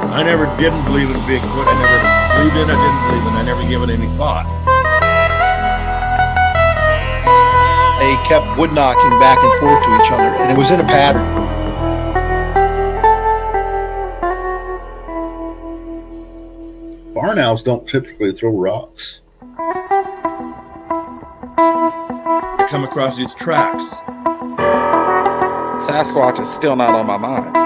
I never didn't believe in Bigfoot. I never believed in it, I didn't believe in it. I never gave it any thought. They kept wood knocking back and forth to each other, and it was in a pattern. Barn owls don't typically throw rocks. I come across these tracks. Sasquatch is still not on my mind.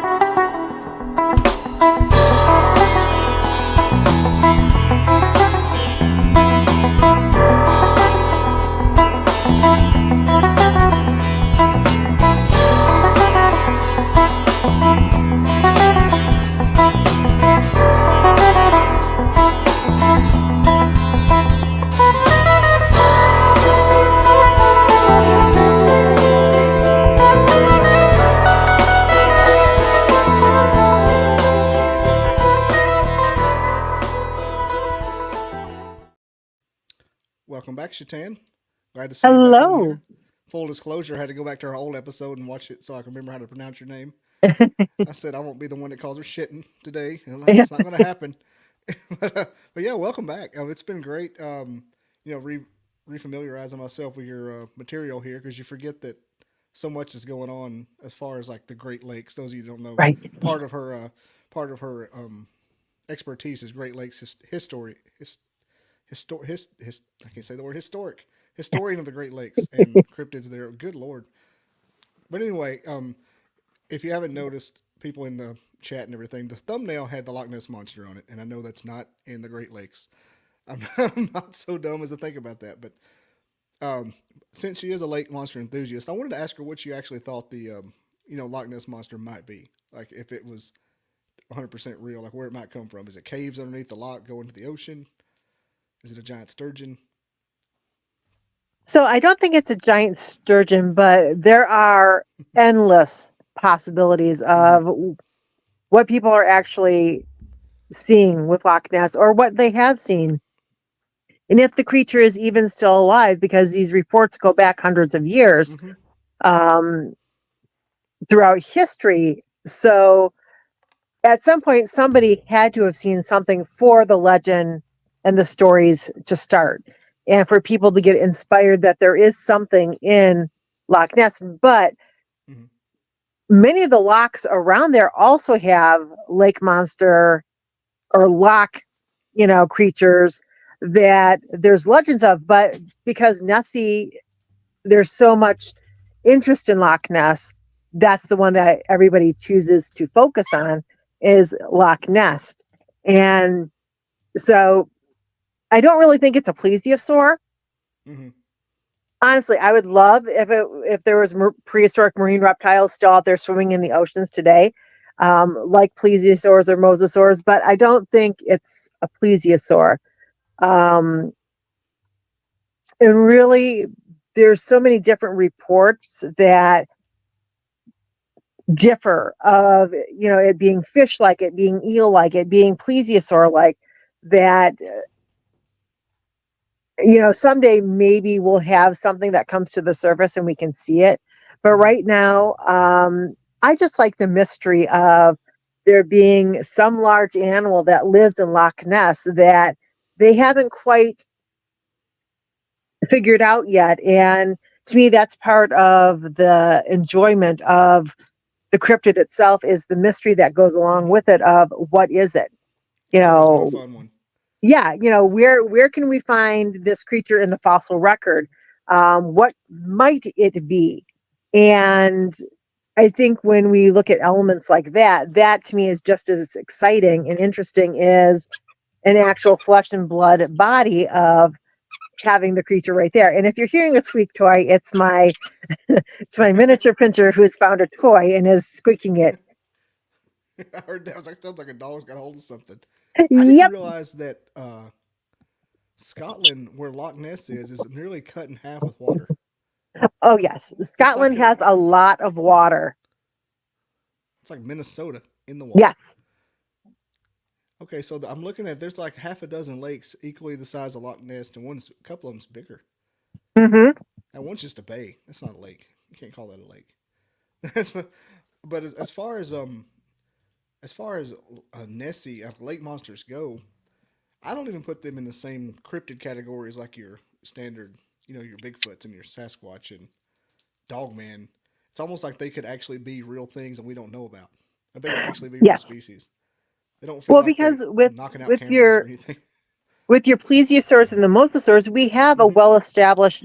Welcome back, Shetan. Glad to see you back on Hello. here. Full disclosure, I had to go back to our old episode and watch it so I can remember how to pronounce your name. I said I won't be the one that calls her Shitten today. It's not going to happen. but yeah, welcome back. It's been great. Refamiliarizing myself with your material here, because you forget that so much is going on as far as like the Great Lakes. Those of you who don't know, Right. part of her expertise is Great Lakes history. I can't say the word historic. Historian of the Great Lakes and cryptids there. Good Lord. But anyway, if you haven't noticed, people in the chat and everything, the thumbnail had the Loch Ness Monster on it, and I know that's not in the Great Lakes. I'm not so dumb as to think about that, but since she is a lake monster enthusiast, I wanted to ask her what she actually thought the Loch Ness Monster might be. Like if it was 100% real, like where it might come from. Is it caves underneath the loch going to the ocean? Is it a giant sturgeon? So I don't think it's a giant sturgeon, but there are endless possibilities of what people are actually seeing with Loch Ness, or what they have seen. And if the creature is even still alive, because these reports go back hundreds of years throughout history. So at some point, somebody had to have seen something for the legend and the stories to start, and for people to get inspired that there is something in Loch Ness. But many of the lochs around there also have lake monster or loch, creatures that there's legends of. But because Nessie, there's so much interest in Loch Ness, that's the one that everybody chooses to focus on, is Loch Ness. And so I don't really think it's a plesiosaur. Honestly, I would love if there was prehistoric marine reptiles still out there swimming in the oceans today, like plesiosaurs or mosasaurs, but I don't think it's a plesiosaur. And really, there's so many different reports that differ of, it being fish-like, it being eel-like, it being plesiosaur-like, that someday maybe we'll have something that comes to the surface and we can see it. But right now, I just like the mystery of there being some large animal that lives in Loch Ness that they haven't quite figured out yet. And to me, that's part of the enjoyment of the cryptid itself, is the mystery that goes along with it of what is it? It's always been a fun one. Yeah, where can we find this creature in the fossil record? What might it be? And I think when we look at elements like that, that to me is just as exciting and interesting as an actual flesh and blood body of having the creature right there. And if you're hearing a squeak toy, it's my it's my miniature pincher who has found a toy and is squeaking it. I heard that. I was like, sounds like a dog's got a hold of something. I didn't realize that Scotland, where Loch Ness is nearly cut in half with water. Oh yes, Scotland has a lot of water. It's like Minnesota in the water. Yes. Okay, so I'm looking at there's like half a dozen lakes equally the size of Loch Ness, and a couple of them's bigger. Hmm. And one's just a bay. That's not a lake. You can't call that a lake. That's but as far as Nessie lake monsters go, I don't even put them in the same cryptid categories like your standard, your Bigfoots and your Sasquatch and Dogman. It's almost like they could actually be real things and we don't know about. They could actually be real Yes. species. They don't feel Well, like they're because with knocking out with cameras or your anything. with your plesiosaurs and the mosasaurs, we have a Mhm. well-established,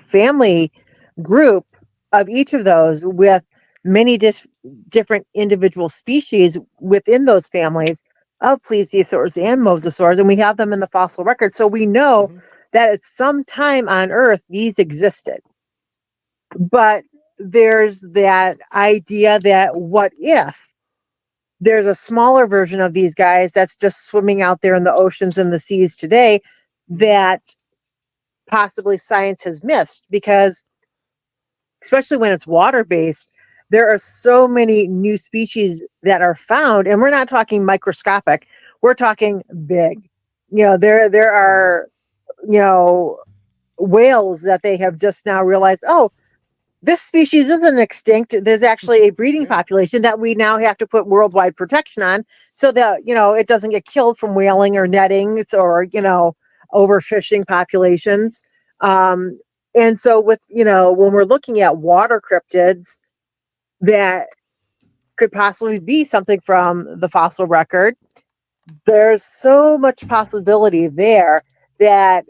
family group of each of those with many different individual species within those families of plesiosaurs and mosasaurs, and we have them in the fossil record. So we know Mhm. that at some time on Earth these existed. But there's that idea that what if there's a smaller version of these guys that's just swimming out there in the oceans and the seas today Mhm. that possibly science has missed, because especially when it's water based, there are so many new species that are found, and we're not talking microscopic, we're talking big. There Oh yeah. are, you know whales that they have just now realized, oh, this species isn't extinct. There's actually a breeding Yeah. population that we now have to put worldwide protection on so that, it doesn't get killed from whaling or nettings or, overfishing populations. Um, and so when we're looking at water cryptids that could possibly be something from the fossil record, there's so much possibility there that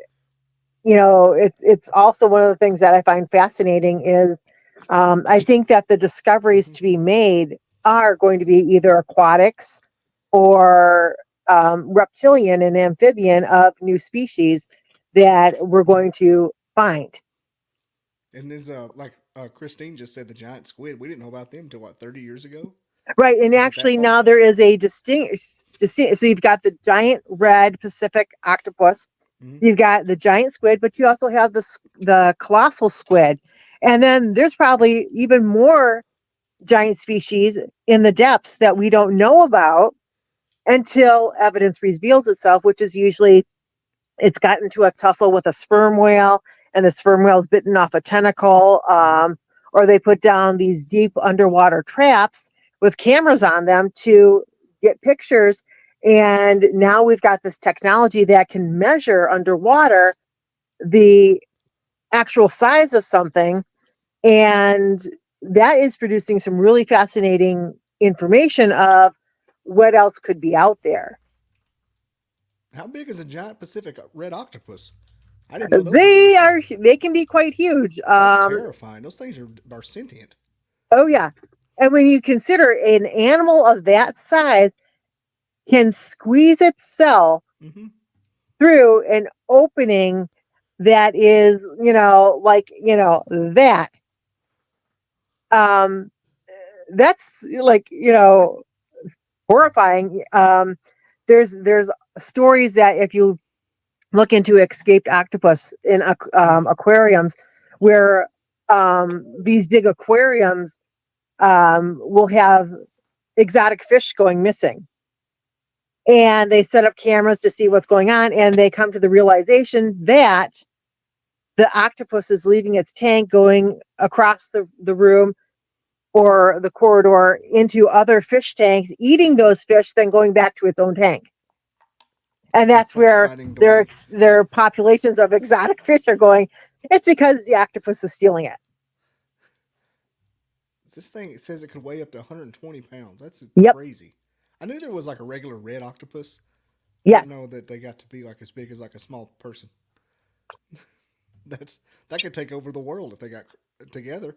it's also one of the things that I find fascinating is I think that the discoveries Mhm. to be made are going to be either aquatics or reptilian and amphibian of new species that we're going to find. And there's like Christine just said, the giant squid. We didn't know about them until what, 30 years ago? Right, and Is it that actually far now back? there is a distinct. So you've got the giant red Pacific octopus, Hmm. you've got the giant squid, but you also have the colossal squid, and then there's probably even more giant species in the depths that we don't know about until evidence reveals itself, which is usually it's gotten into a tussle with a sperm whale and the sperm whale's bitten off a tentacle, Hmm. or they put down these deep underwater traps with cameras on them to get pictures. And now we've got this technology that can measure underwater the actual size of something, and that is producing some really fascinating information of what else could be out there. How big is a giant Pacific red octopus? I didn't know those existed. They can be quite huge. That's terrifying. Those things are sentient. Oh yeah. And when you consider an animal of that size can squeeze itself Hmm. through an opening that is, that, um, that's like, horrifying. There's stories that if you look into escaped octopus in Hmm. aquariums, where these big aquariums will have exotic fish going missing. And they set up cameras to see what's going on, and they come to the realization that the octopus is leaving its tank, going across the room or the corridor into other fish tanks, eating those fish, then going back to its own tank. And that's Like where Finding their Dory. their populations of exotic fish are going. It's because the octopus is stealing it. This thing, it says it could weigh up to 120 pounds. That's Yep. crazy. I knew there was like a regular red octopus. I didn't Yes. know that they got to be like as big as like a small person. That could take over the world if they got together.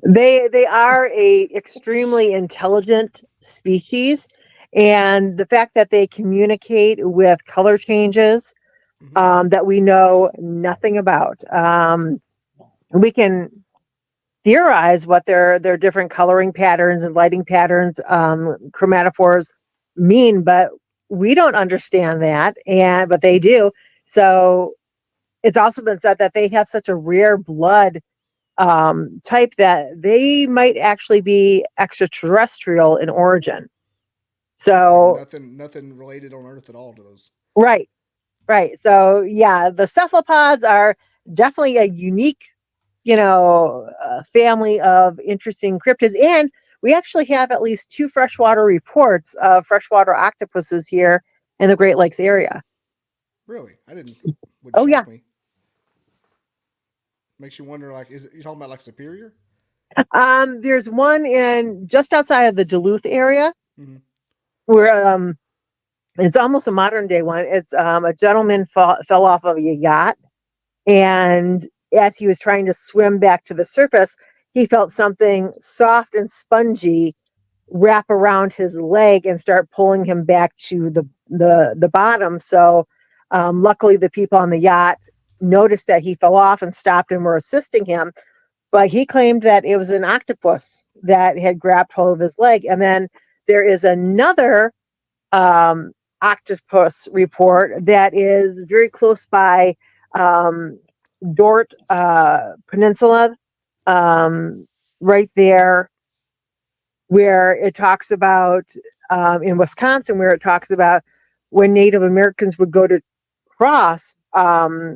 They are a extremely intelligent species, and the fact that they communicate with color changes Hmm. that we know nothing about. We can theorize what their different coloring patterns and lighting patterns, chromatophores mean, but we don't understand that, and but they do. So it's also been said that they have such a rare blood type that they might actually be extraterrestrial in origin. So Like nothing related on Earth at all to those. right, right. So yeah, the cephalopods are definitely a unique, family of interesting cryptids. And we actually have at least 2 freshwater reports of freshwater octopuses here in the Great Lakes area. Really, I didn't. Would Oh yeah. shock me. Makes you wonder. Like, is it you talking about like Superior? There's one in just outside of the Duluth area Mm-hmm. where it's almost a modern day one. It's a gentleman fell off of a yacht, and as he was trying to swim back to the surface, he felt something soft and spongy wrap around his leg and start pulling him back to the bottom. So luckily the people on the yacht noticed that he fell off and stopped and were assisting him. But he claimed that it was an octopus that had grabbed hold of his leg. And then there is another octopus report that is very close by Dort Peninsula, right there, where it talks about in Wisconsin, where it talks about when Native Americans would go to cross Port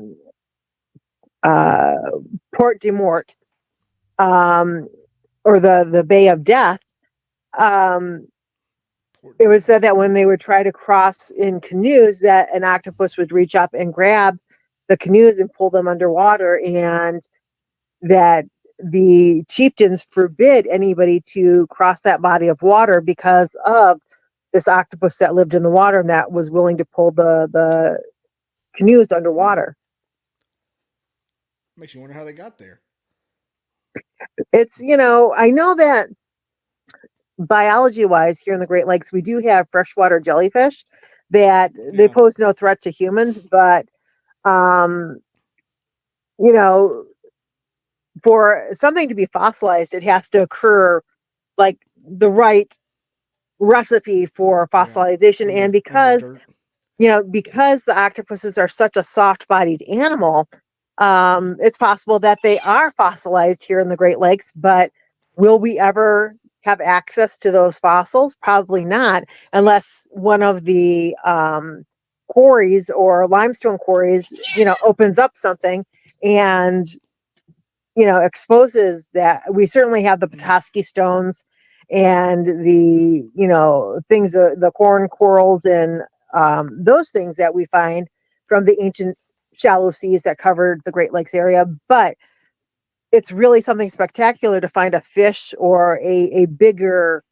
de Mort, or the Bay of Death. It was said that when they would try to cross in canoes, that an octopus would reach up and grab the canoes and pull them underwater, and that the chieftains forbid anybody to cross that body of water because of this octopus that lived in the water and that was willing to pull the canoes underwater. Makes you wonder how they got there. It's, I know that biology wise here in the Great Lakes, we do have freshwater jellyfish that they pose no threat to humans, but, for something to be fossilized, it has to occur like the right recipe for fossilization. And because because the octopuses are such a soft-bodied animal, it's possible that they are fossilized here in the Great Lakes, but will we ever have access to those fossils? Probably not, unless one of the quarries or limestone quarries, opens up something and exposes that. We certainly have the Petoskey stones and the things, the corn corals and those things that we find from the ancient shallow seas that covered the Great Lakes area. But it's really something spectacular to find a fish or a bigger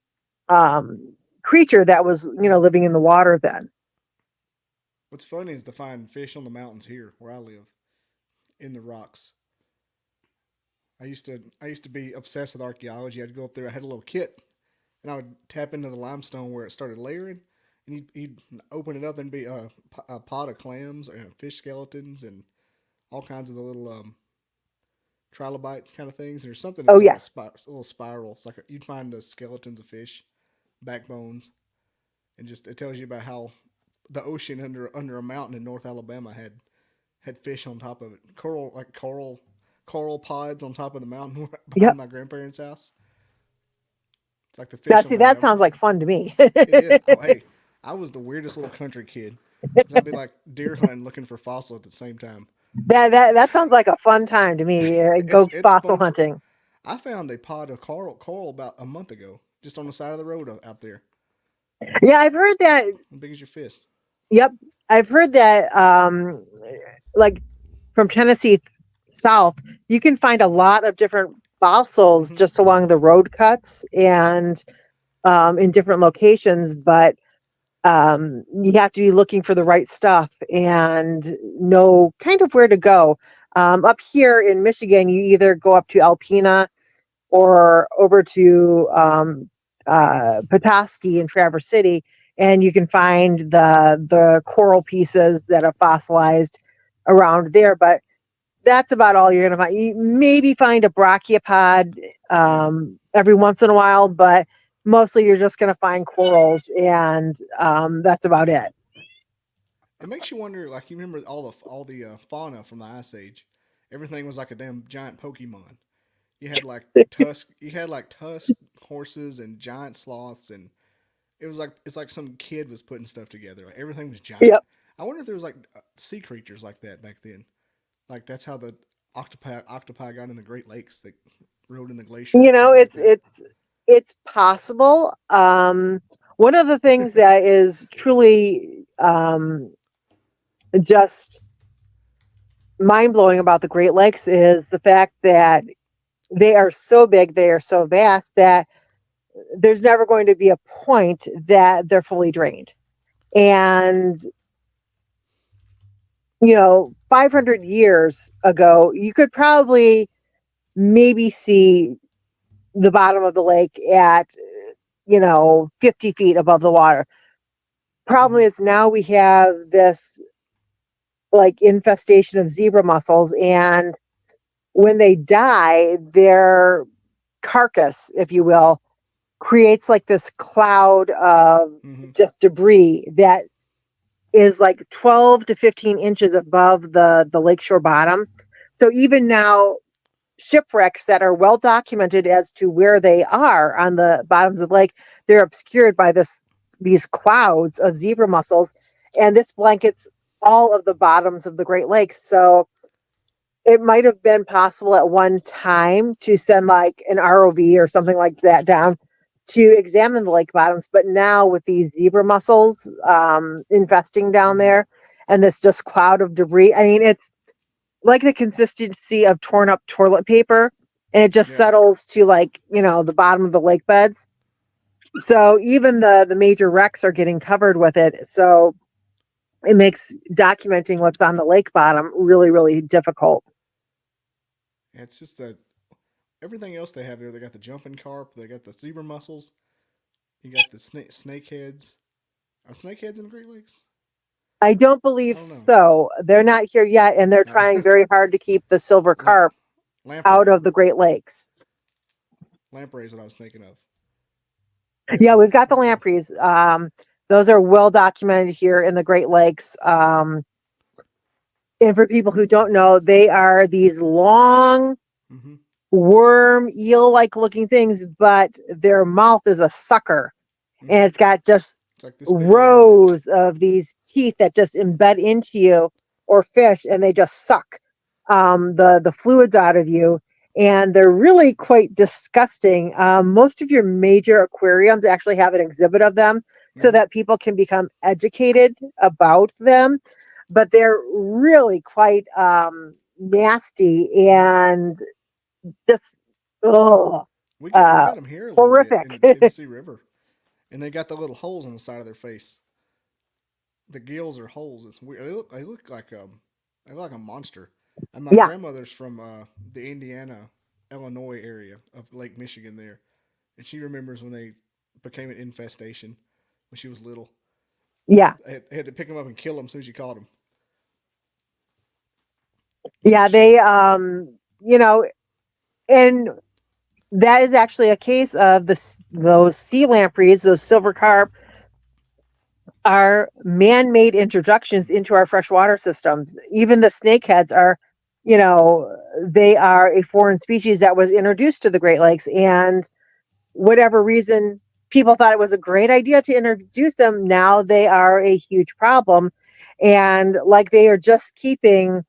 creature that was living in the water then. What's funny is to find fish on the mountains here where I live, in the rocks. I used to be obsessed with archaeology. I'd go up there. I had a little kit, and I would tap into the limestone where it started layering, and he'd open it up and be a pot of clams and fish skeletons and all kinds of the little trilobites kind of things. There's something that's like a little spiral. It's like you'd find the skeletons of fish, backbones, and just it tells you about how the ocean under a mountain in North Alabama had fish on top of it, coral pods on top of the mountain behind my grandparents' house. It's like the fish. That sounds like fun to me. It is. Oh, hey, I was the weirdest little country kid. I'd be like deer hunting, looking for fossils at the same time. That sounds like a fun time to me. Go It's fossil fun hunting. I found a pod of coral about a month ago, just on the side of the road out there. Yeah, I've heard that. As big as your fist. Yep, I've heard that. Like from Tennessee south, you can find a lot of different fossils just along the road cuts and in different locations, but you have to be looking for the right stuff and know kind of where to go. Up here in Michigan, you either go up to Alpena or over to Petoskey in Traverse City, and you can find the coral pieces that are fossilized around there. But that's about all you're going to find. You maybe find a brachiopod every once in a while, but mostly you're just going to find corals, and that's about it. It makes you wonder, like you remember all the fauna from the Ice Age. Everything was like a damn giant Pokemon. You had like tusk horses and giant sloths, and it's like some kid was putting stuff together. Like everything was giant. Yep. I wonder if there was like sea creatures like that back then. Like that's how the octopi got in the Great Lakes that rode in the glacier. You Or know, something like that. it's possible. One of the things that is truly just mind blowing about the Great Lakes is the fact that they are so big, they are so vast that there's never going to be a point that they're fully drained. And, 500 years ago, you could probably maybe see the bottom of the lake at, 50 feet above the water. Problem is now we have this like infestation of zebra mussels, and when they die, their carcass, if you will, creates like this cloud of just debris that is like 12 to 15 inches above the lakeshore bottom. So even now, shipwrecks that are well documented as to where they are on the bottoms of the lake, they're obscured by these clouds of zebra mussels, and this blankets all of the bottoms of the Great Lakes. So it might have been possible at one time to send like an ROV or something like that down to examine the lake bottoms, but now with these zebra mussels infesting down there and this just cloud of debris, I mean, it's like the consistency of torn up toilet paper, and it just settles to like, the bottom of the lake beds. So even the major wrecks are getting covered with it. So it makes documenting what's on the lake bottom really, really difficult. Yeah, it's just that everything else they have there. They got the jumping carp. They got the zebra mussels. You got the snakeheads. Are snakeheads in the Great Lakes? I don't believe so. They're not here yet, and they're trying very hard to keep the silver carp out of the Great Lakes. Lamprey is what I was thinking of. Yeah, we've got the lampreys. Those are well documented here in the Great Lakes. And for people who don't know, they are these long worm eel-like looking things, but their mouth is a sucker, and it's got just like rows of these teeth that just embed into you or fish, and they just suck the fluids out of you, and they're really quite disgusting. Most of your major aquariums actually have an exhibit of them so that people can become educated about them, but they're really quite nasty and just we got them here a little horrific. bit in the Tennessee River, and they got the little holes on the side of their face. The gills are holes. It's weird. They look like a monster. And my grandmother's from the Indiana, Illinois area of Lake Michigan there, and she remembers when they became an infestation when she was little. Yeah, I had to pick them up and kill them as soon as you caught them. Yeah, they and that is actually a case of those sea lampreys, those silver carp, are man-made introductions into our freshwater systems. Even the snakeheads are, they are a foreign species that was introduced to the Great Lakes, and whatever reason people thought it was a great idea to introduce them, now they are a huge problem. And like they are just keeping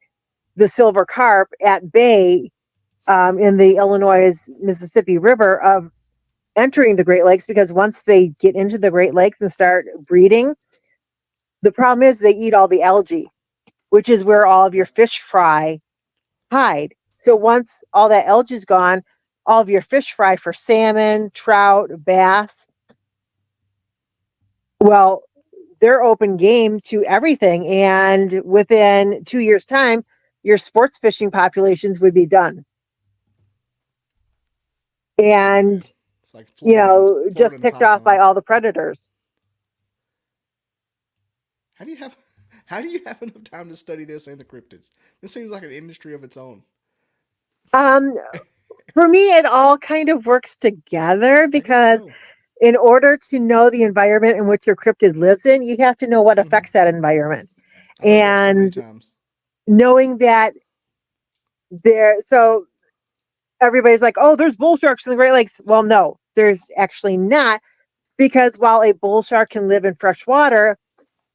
the silver carp at bay in the Illinois Mississippi River of entering the Great Lakes, because once they get into the Great Lakes and start breeding, the problem is they eat all the algae, which is where all of your fish fry hide. So once all that algae is gone, all of your fish fry for salmon, trout, bass, well, they're open game to everything. And within 2 years' time, your sports fishing populations would be done. And, it's like Florida, just picked off by all the predators. How do you have enough time to study this and the cryptids? This seems like an industry of its own. For me, it all kind of works together, because in order to know the environment in which your cryptid lives in, you have to know what affects that environment. And knowing that so everybody's like, oh, there's bull sharks in the Great Lakes. Well, no, there's actually not. because while a bull shark can live in fresh water,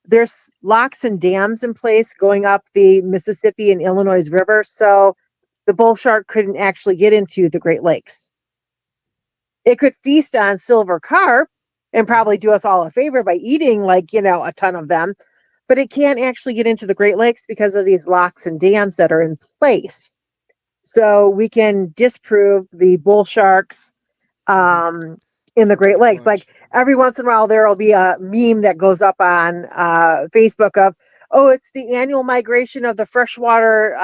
there's locks and dams in place going up the Mississippi and Illinois River. So the bull shark couldn't actually get into the Great Lakes. It could feast on silver carp and probably do us all a favor by eating a ton of them, but it can't actually get into the Great Lakes because of these locks and dams that are in place. So we can disprove the bull sharks in the Great Lakes. Like every once in a while, there will be a meme that goes up on Facebook of, oh, it's the annual migration of the freshwater,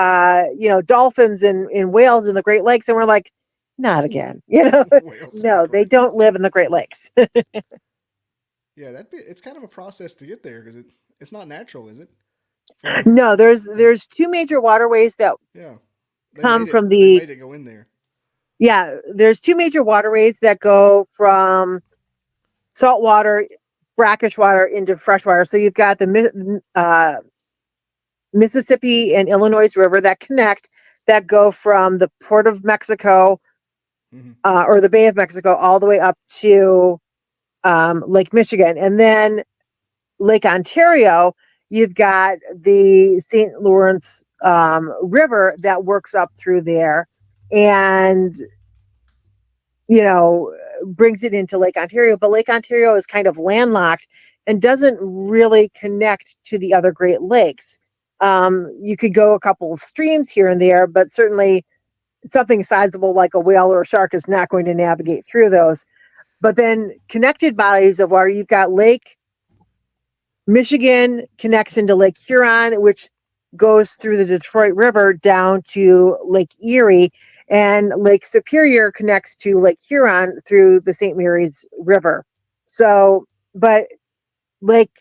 dolphins and whales in the Great Lakes. And we're like, not again. No, they don't live in the Great Lakes. Yeah, it's kind of a process to get there because it's not natural, is it? No, there's two major waterways that come from they made it go in there. Yeah, there's two major waterways that go from saltwater, brackish water into freshwater. So you've got the Mississippi and Illinois River that connect, that go from the Port of Mexico or the Bay of Mexico all the way up to Lake Michigan. And then Lake Ontario, you've got the St. Lawrence River that works up through there and brings it into Lake Ontario. But Lake Ontario is kind of landlocked and doesn't really connect to the other Great Lakes. You could go a couple of streams here and there, but certainly something sizable like a whale or a shark is not going to navigate through those. But then connected bodies of water, you've got Lake Michigan connects into Lake Huron, which goes through the Detroit River down to Lake Erie, and Lake Superior connects to Lake Huron through the St. Mary's River. So, but Lake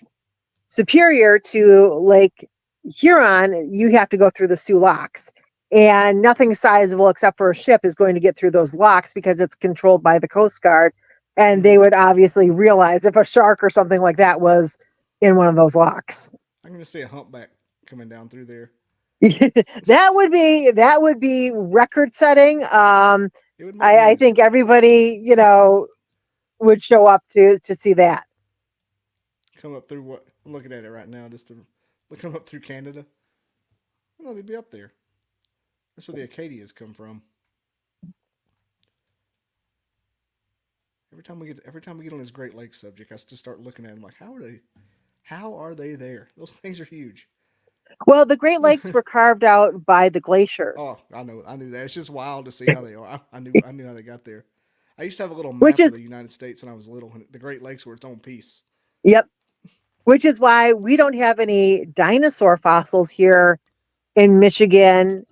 Superior to Lake Huron, you have to go through the Sioux Locks, and nothing sizable except for a ship is going to get through those locks because it's controlled by the Coast Guard, and they would obviously realize if a shark or something like that was in one of those locks. I'm going to see a humpback coming down through there. that would be record setting. I think everybody, would show up to see that. Come up through what? I'm looking at it right now, just to come up through Canada. No, they'd be up there. That's where the Acadias come from. Every time we get on this Great Lakes subject, I just start looking at them like, how are they there? Those things are huge. Well, the Great Lakes were carved out by the glaciers. Oh, I knew that. It's just wild to see how they are. I knew how they got there. I used to have a little map of the United States when I was little, and the Great Lakes were its own piece. Yep. Which is why we don't have any dinosaur fossils here in Michigan,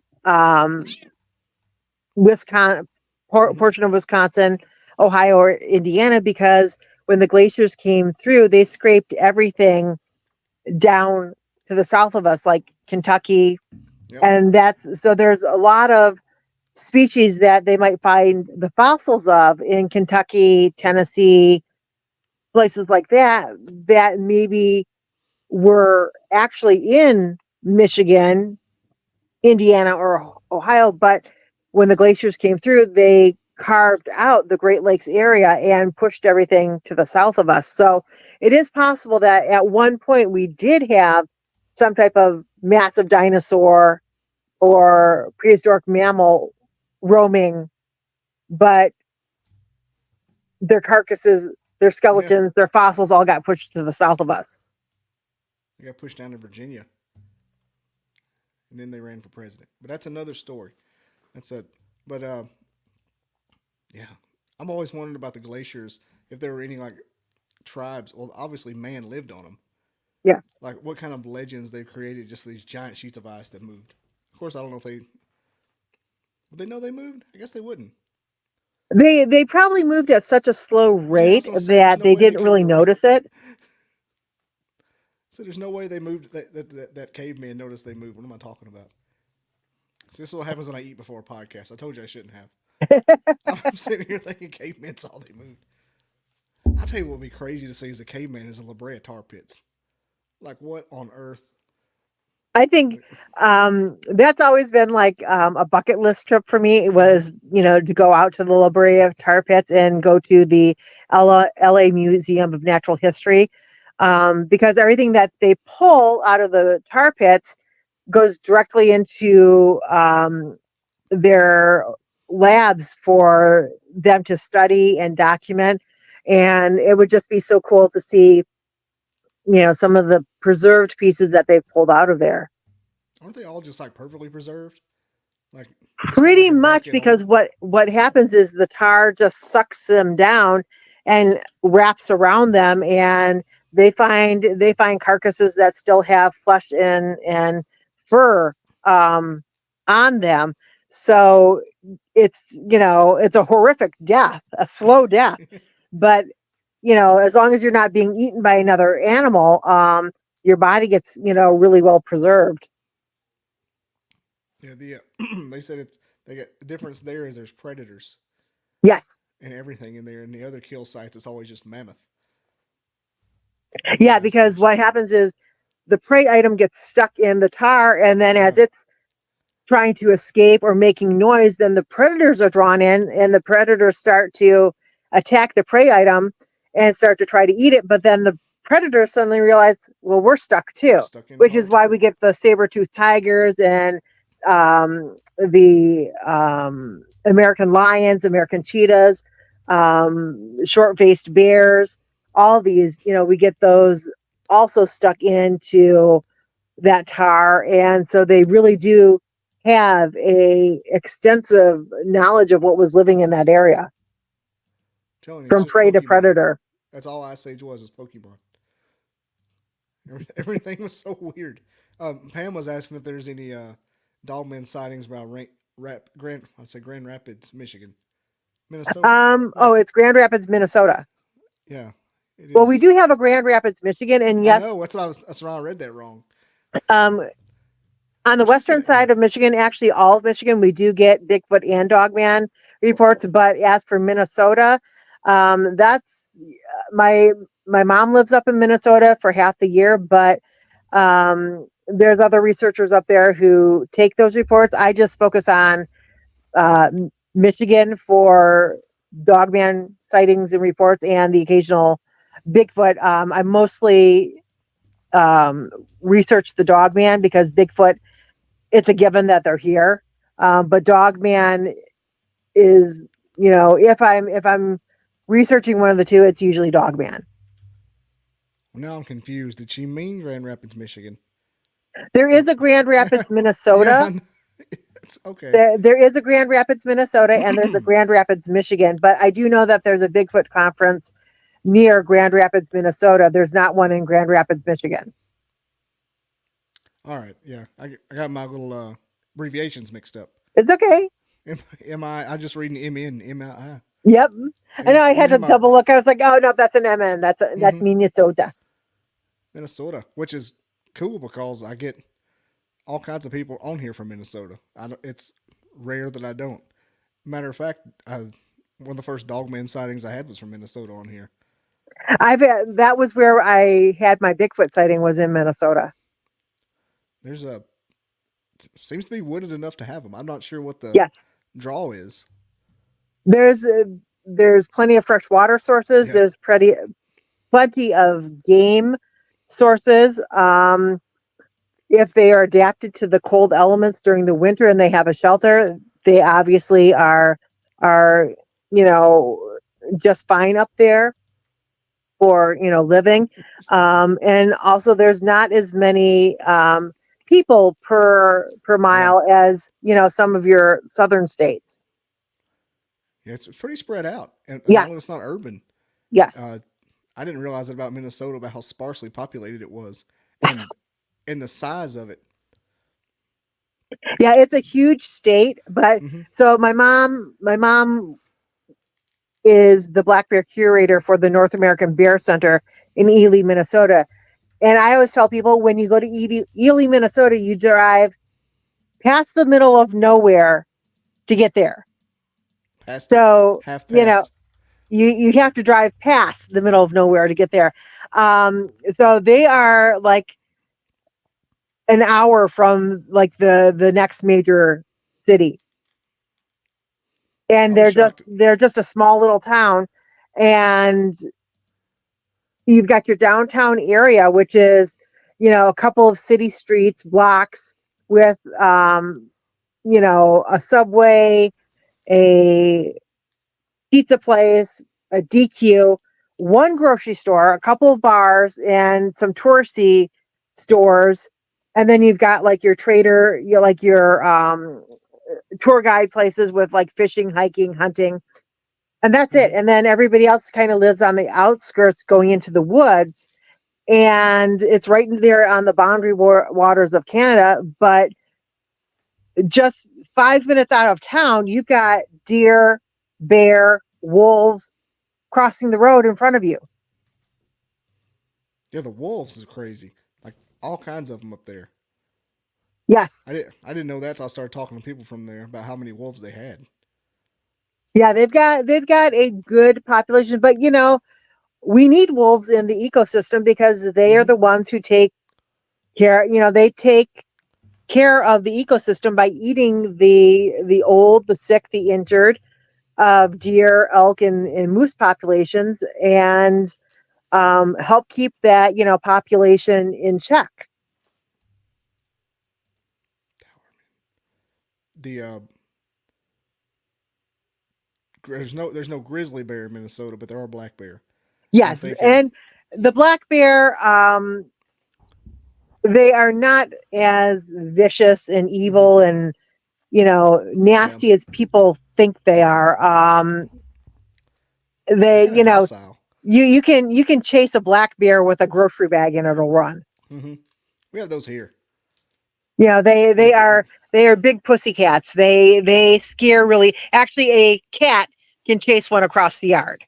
Wisconsin, portion of Wisconsin, Ohio, or Indiana, because when the glaciers came through, they scraped everything down to the south of us, like Kentucky. Yep. And so there's a lot of species that they might find the fossils of in Kentucky, Tennessee, places like that maybe were actually in Michigan, Indiana, or Ohio. But when the glaciers came through, they carved out the Great Lakes area and pushed everything to the south of us. So it is possible that at one point we did have some type of massive dinosaur or prehistoric mammal roaming, but their carcasses, their skeletons, their fossils all got pushed to the south of us. They got pushed down to Virginia. And then they ran for president. But that's another story. Yeah. I'm always wondering about the glaciers, if there were any like tribes. Well, obviously man lived on them. Yes. Like what kind of legends they've created, just these giant sheets of ice that moved. Of course, I don't know if would they know they moved? I guess they wouldn't. They probably moved at such a slow rate that they didn't really notice it. So there's no way they moved that caveman noticed they moved. What am I talking about? So this is what happens when I eat before a podcast. I told you I shouldn't have. I'm sitting here thinking cavemen saw they moved. I'll tell you what would be crazy to see as a caveman is the La Brea tar pits. Like what on earth? I think that's always been like a bucket list trip for me. It was, to go out to the La Brea tar pits and go to the LA Museum of Natural History, because everything that they pull out of the tar pits goes directly into their labs for them to study and document. And it would just be so cool to see, some of the preserved pieces that they've pulled out of there. Aren't they all just like perfectly preserved? Like just kind of Pretty like a much, bucket because hole? what happens is the tar just sucks them down and wraps around them, and they find carcasses that still have flesh and fur on them. So it's a horrific death, a slow death. But as long as you're not being eaten by another animal, your body gets really well preserved. Yeah, they said they got the difference there is there's predators Yes. and everything in there, and the other kill sites it's always just mammoth. Yeah, Yeah, so because what happens is the prey item gets stuck in the tar, and then as it's trying to escape or making noise, then the predators are drawn in, and the predators start to attack the prey item and start to try to eat it. But then the predators suddenly realize, well, we're stuck we're too, stuck in which tar is why too. we get the saber-toothed tigers and the American lions, American cheetahs, short-faced bears. All these, we get those also stuck into that tar, and so they really do have a extensive knowledge of what was living in that area, Telling you, it's from just prey to Pokemon. predator. That's all Ice Age was Pokemon. Everything was so weird. Pam was asking if there's any dogman sightings around Grand Rapids, Michigan, Minnesota. Right? It's Grand Rapids, Minnesota. Yeah, it Well, we is. do have a Grand Rapids, Michigan, and I yes, know. That's why I read that wrong. um, on the But she said, western side of Michigan, actually all of Michigan, we do get Bigfoot and Dogman reports. But as for Minnesota, that's my mom lives up in Minnesota for half the year, but there's other researchers up there who take those reports. I just focus on uh, Michigan for Dogman sightings and reports, and the occasional Bigfoot. I mostly um, research the Dogman because Bigfoot, it's a given that they're here. But Dogman is, if I'm researching one of the two, it's usually Dogman. well, now I'm confused. Did she mean Grand Rapids, Michigan? There is a Grand Rapids, Yeah, Minnesota. it's okay. There is a Grand Rapids, Minnesota, and there's a Grand Rapids, Michigan. But I do know that there's a Bigfoot conference near Grand Rapids, Minnesota. There's not one in Grand Rapids, Michigan. All right. Yeah, I got my little abbreviations mixed up. It's okay. I just reading MN. Yep. I know I had to M-I. double look. I was like, oh no, that's an MN. That's Minnesota. Minnesota, which is cool because I get all kinds of people on here from Minnesota. It's rare that I don't. Matter of fact, one of the first dogman sightings I had was from Minnesota on here. That was where I had my Bigfoot sighting, was in Minnesota. There's seems to be wooded enough to have them. I'm not sure what the Yes. draw is. There's plenty of fresh water sources. Yeah. There's plenty of game sources. If they are adapted to the cold elements during the winter and they have a shelter, they obviously are just fine up there for living. And also there's not as many people per mile as some of your southern states. Yeah, it's pretty spread out, and Yes. it's not urban. Yes. I didn't realize that about Minnesota, about how sparsely populated it was, and the size of it. Yeah, it's a huge state. But Mhm. so my mom is the black bear curator for the North American Bear Center in Ely, Minnesota. And I always tell people, when you go to Ely, Minnesota, you drive past the middle of nowhere to get there. Past So, half you know, past. you have to drive past the middle of nowhere to get there. So they are like an hour from like the next major city. And I was shocked. they're just a small little town, and you've got your downtown area, which is, a couple of city streets, blocks with, a Subway, a pizza place, a DQ, one grocery store, a couple of bars, and some touristy stores. And then you've got like your trader, your tour guide places with like fishing, hiking, hunting. And that's it. And then everybody else kind of lives on the outskirts going into the woods. And it's right there on the boundary waters of Canada. But just 5 minutes out of town, you've got deer, bear, wolves crossing the road in front of you. Yeah, the wolves is crazy. Like all kinds of them up there. Yes. I didn't know that till I started talking to people from there about how many wolves they had. Yeah, they've got a good population, but we need wolves in the ecosystem because they are the ones who take care, they take care of the ecosystem by eating the old, the sick, the injured of deer, elk, and moose populations, and help keep that population in check. The there's no grizzly bear in Minnesota, but there are black bear. I'm Yes, thinking, and the black bear, they are not as vicious and evil and yeah, nasty as people think they are. they're They, kind of docile. you can chase a black bear with a grocery bag and it'll run. hmm We have those here. They We they get, are they are big pussy cats. They scare really. Actually, a cat can chase one across the yard.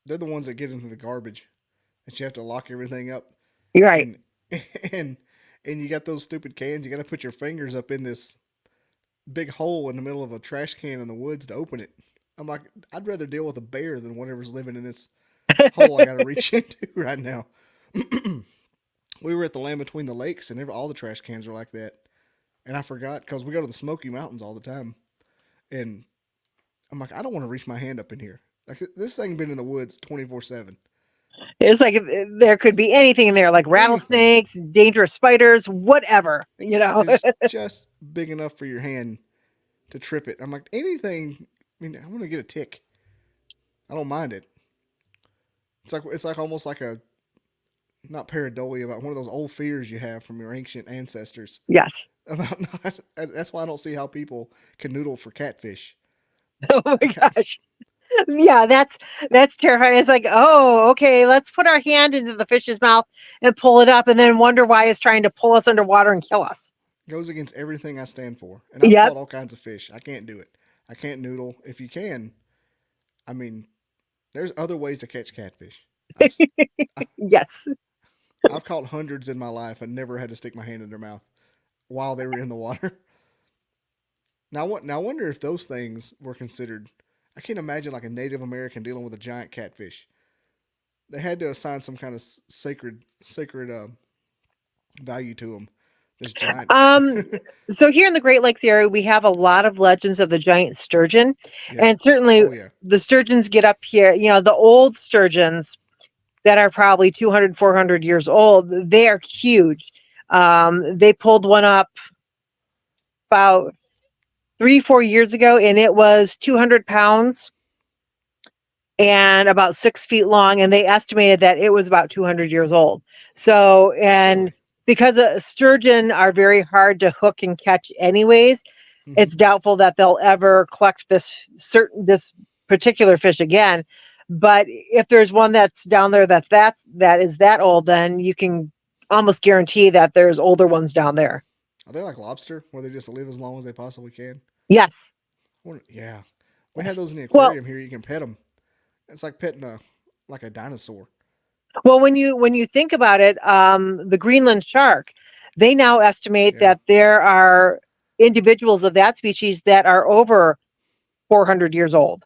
they're the ones that get into the garbage, that you have to lock everything up, You're right. and and and you got those stupid cans. You got to put your fingers up in this big hole in the middle of a trash can in the woods to open it. I'm like, I'd rather deal with a bear than whatever's living in this hole I got to reach into right now. We were at the Land Between the Lakes, and all the trash cans are like that. And I forgot because we go to the Smoky Mountains all the time, and I'm like, I don't want to reach my hand up in here. Like this thing been in the woods 24/7. It's like there could be anything in there, like Anything. rattlesnakes, dangerous spiders, whatever. It's just big enough for your hand to trip it. I'm like, anything. I mean, I'm gonna get a tick. I don't mind it. It's like almost like a not pareidolia, but one of those old fears you have from your ancient ancestors Yes. about not. That's why I don't see how people can noodle for catfish. Oh my Like, gosh. Yeah, that's terrifying. It's like, oh, okay, let's put our hand into the fish's mouth and pull it up, and then wonder why it's trying to pull us underwater and kill us. goes against everything I stand for. And I've Yep. caught all kinds of fish. I can't do it. I can't noodle. If you can, I mean, there's other ways to catch catfish. I've Yes. I've caught hundreds in my life and never had to stick my hand in their mouth while they were in the water. Now I wonder if those things were considered. I can't imagine like a Native American dealing with a giant catfish. They had to assign some kind of sacred value to them. This giant. Um, so here in the Great Lakes area, we have a lot of legends of the giant sturgeon, Yeah. and certainly Oh yeah. the sturgeons get up here. The old sturgeons that are probably 200, 400 years old, they are huge. They pulled one up about 3, 4 years ago, and it was 200 pounds and about 6 feet long, and they estimated that it was about 200 years old. So, and Really. because sturgeon are very hard to hook and catch anyways, it's doubtful that they'll ever collect this particular fish again. But if there's one that's down there that is that old, then you can almost guarantee that there's older ones down there. Are they like lobster, where they just live as long as they possibly can? Yes. Yeah. We had those in the Well, aquarium here. You can pet them. It's like petting a dinosaur. Well, when you think about it, the Greenland shark, they now estimate Yeah. that there are individuals of that species that are over 400 years old.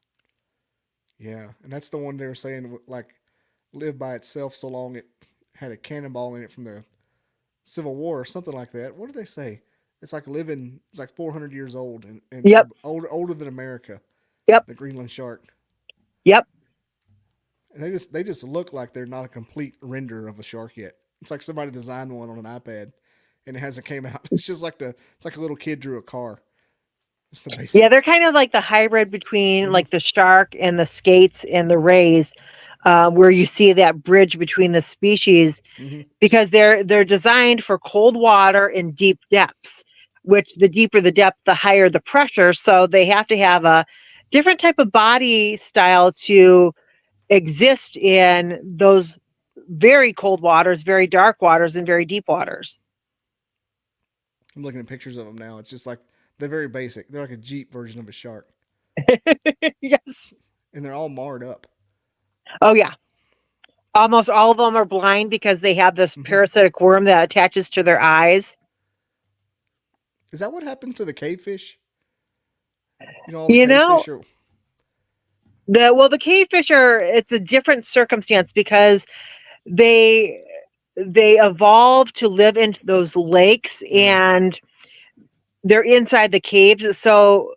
Yeah, and that's the one they were saying like lived by itself so long it had a cannonball in it from Civil War or something like that. What did they say? It's like living. It's like 400 years old and Yep. older than America. Yep. The Greenland shark. Yep. And they just look like they're not a complete render of a shark yet. It's like somebody designed one on an iPad, and it hasn't came out. It's just like it's like a little kid drew a car. It's the basics. Yeah, they're kind of like the hybrid between like the shark and the skates and the rays, where you see that bridge between the species, because they're designed for cold water and deep depths. Which the deeper the depth, the higher the pressure. So they have to have a different type of body style to exist in those very cold waters, very dark waters, and very deep waters. I'm looking at pictures of them now. It's just like they're very basic. They're like a Jeep version of a shark, Yes. and they're all marred up. Oh yeah. Almost all of them are blind because they have this parasitic worm that attaches to their eyes. Is that what happened to the cavefish? All You the know, cavefish are. the cavefish it's a different circumstance because they evolve to live in those lakes and they're inside the caves. So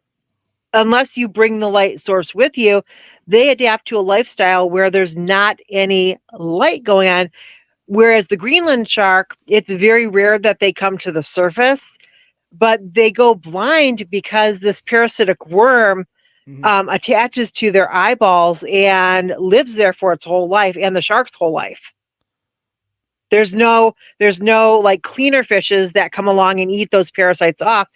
unless you bring the light source with you, they adapt to a lifestyle where there's not any light going on. Whereas the Greenland shark, it's very rare that they come to the surface, but they go blind because this parasitic worm attaches to their eyeballs and lives there for its whole life and the shark's whole life. There's no like cleaner fishes that come along and eat those parasites off,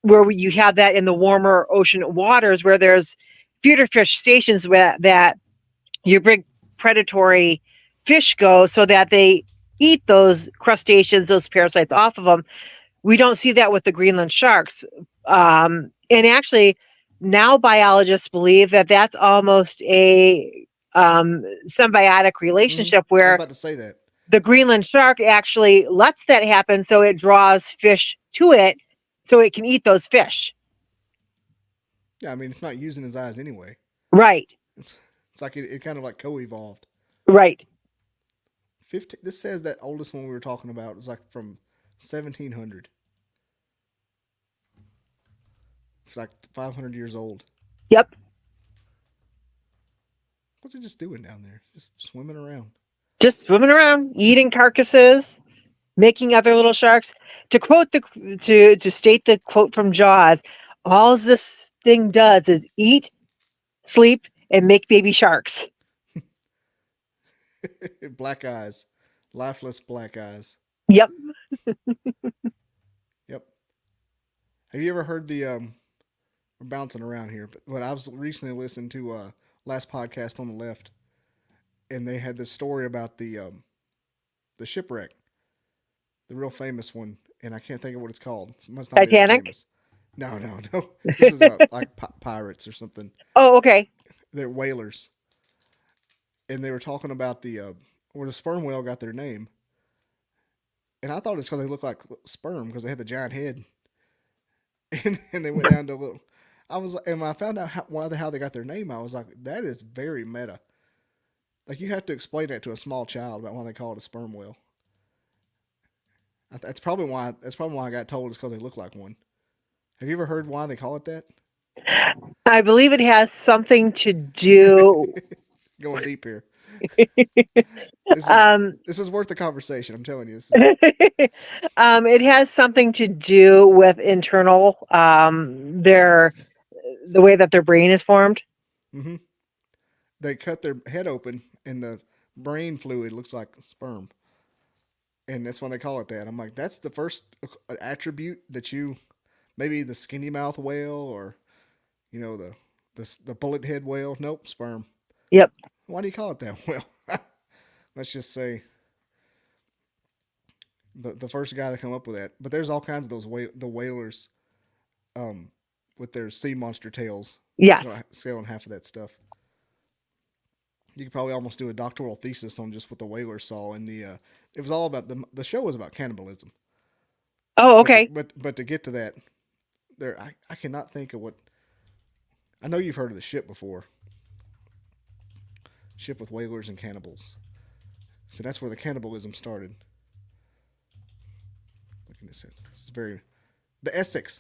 where you have that in the warmer ocean waters where there's feeder fish stations that you bring predatory fish go so that they eat those crustaceans, those parasites off of them. We don't see that with the Greenland sharks. And actually, now biologists believe that that's almost a symbiotic relationship I was where about to say that. the Greenland shark actually lets that happen, so it draws fish to it so it can eat those fish. Yeah, I mean, it's not using his eyes anyway. Right. It's like it kind of like co-evolved. Right. 15. This says that oldest one we were talking about is like from 1700. It's like 500 years old. Yep. What's it just doing down there? Just swimming around. Just swimming around, eating carcasses, making other little sharks. To quote to state the quote from Jaws, all this thing does is eat, sleep, and make baby sharks. Black eyes. Lifeless black eyes. Yep. Yep. Have you ever heard the we're bouncing around here, but I was recently listening to last podcast on the left, and they had this story about the shipwreck, the real famous one, and I can't think of what it's called. It must not Titanic? be that famous. No. This is like pirates or something. Oh, okay. They're whalers, and they were talking about where the sperm whale got their name, and I thought it's because they look like sperm because they had the giant head, and they went down to a little. And when I found out how they got their name, I was like, that is very meta. Like, you have to explain that to a small child about why they call it a sperm whale. That's probably why I got told it's because they look like one. Have you ever heard why they call it that? I believe it has something to do. Going deep here. Um, This is worth the conversation. I'm telling you. it has something to do with internal the way that their brain is formed. Mm-hmm. They cut their head open, and the brain fluid looks like sperm, and that's why they call it that. I'm like, that's the first attribute that maybe the skinny mouth whale or the bullet head whale. Nope, sperm. Yep. Why do you call it that? Well, let's just say the first guy that come up with that. But there's all kinds of those the whalers, with their sea monster tails. Yes. Scaling half of that stuff. You could probably almost do a doctoral thesis on just what the whalers saw, and it was all about the show was about cannibalism. Oh, okay. But to get to that, I cannot think of what. I know you've heard of the ship before. Ship with whalers and cannibals. So that's where the cannibalism started. can it say? This is very the Essex.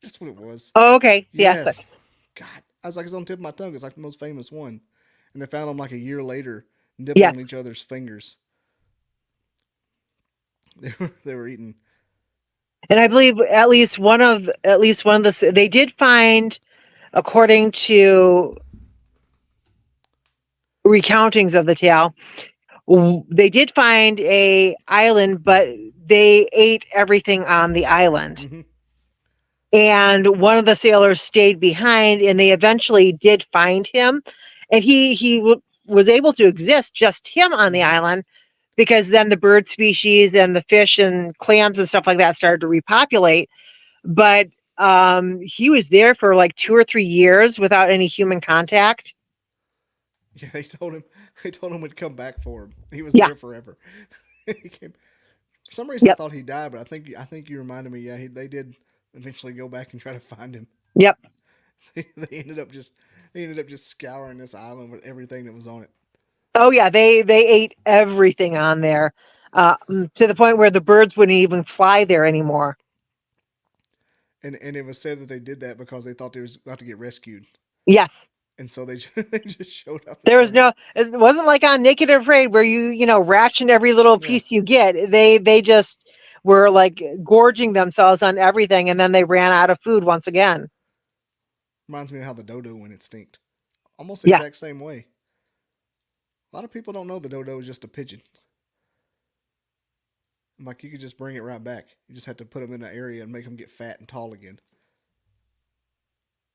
That's what it was. Oh, okay. Yes. Yes. God, I was like, it's on the tip of my tongue. It's like the most famous one, and they found them like a year later, nibbling Yes. on each other's fingers. They were eating. And I believe at least one of the they did find, according to recountings of the tale, they did find a island, but they ate everything on the island. Mm-hmm. And one of the sailors stayed behind, and they eventually did find him, and he was able to exist, just him on the island, because then the bird species and the fish and clams and stuff like that started to repopulate. But he was there for like 2 or 3 years without any human contact. Yeah, they told him we'd come back for him. He was Yeah. there forever. He came. For some reason, Yep. I thought he died, but I think you reminded me. Yeah, they did eventually go back and try to find him. Yep. They ended up just scouring this island with everything that was on it. Oh yeah, they ate everything on there, to the point where the birds wouldn't even fly there anymore. And it was said that they did that because they thought they was about to get rescued, Yes. and so they just showed up. There was it wasn't like on Naked and Afraid where you ration every little piece you get. They just were like gorging themselves on everything, and then they ran out of food once again. Reminds me of how the dodo went extinct. Almost the exact same way. A lot of people don't know the dodo is just a pigeon. Like, you could just bring it right back. You just have to put them in an area and make them get fat and tall again.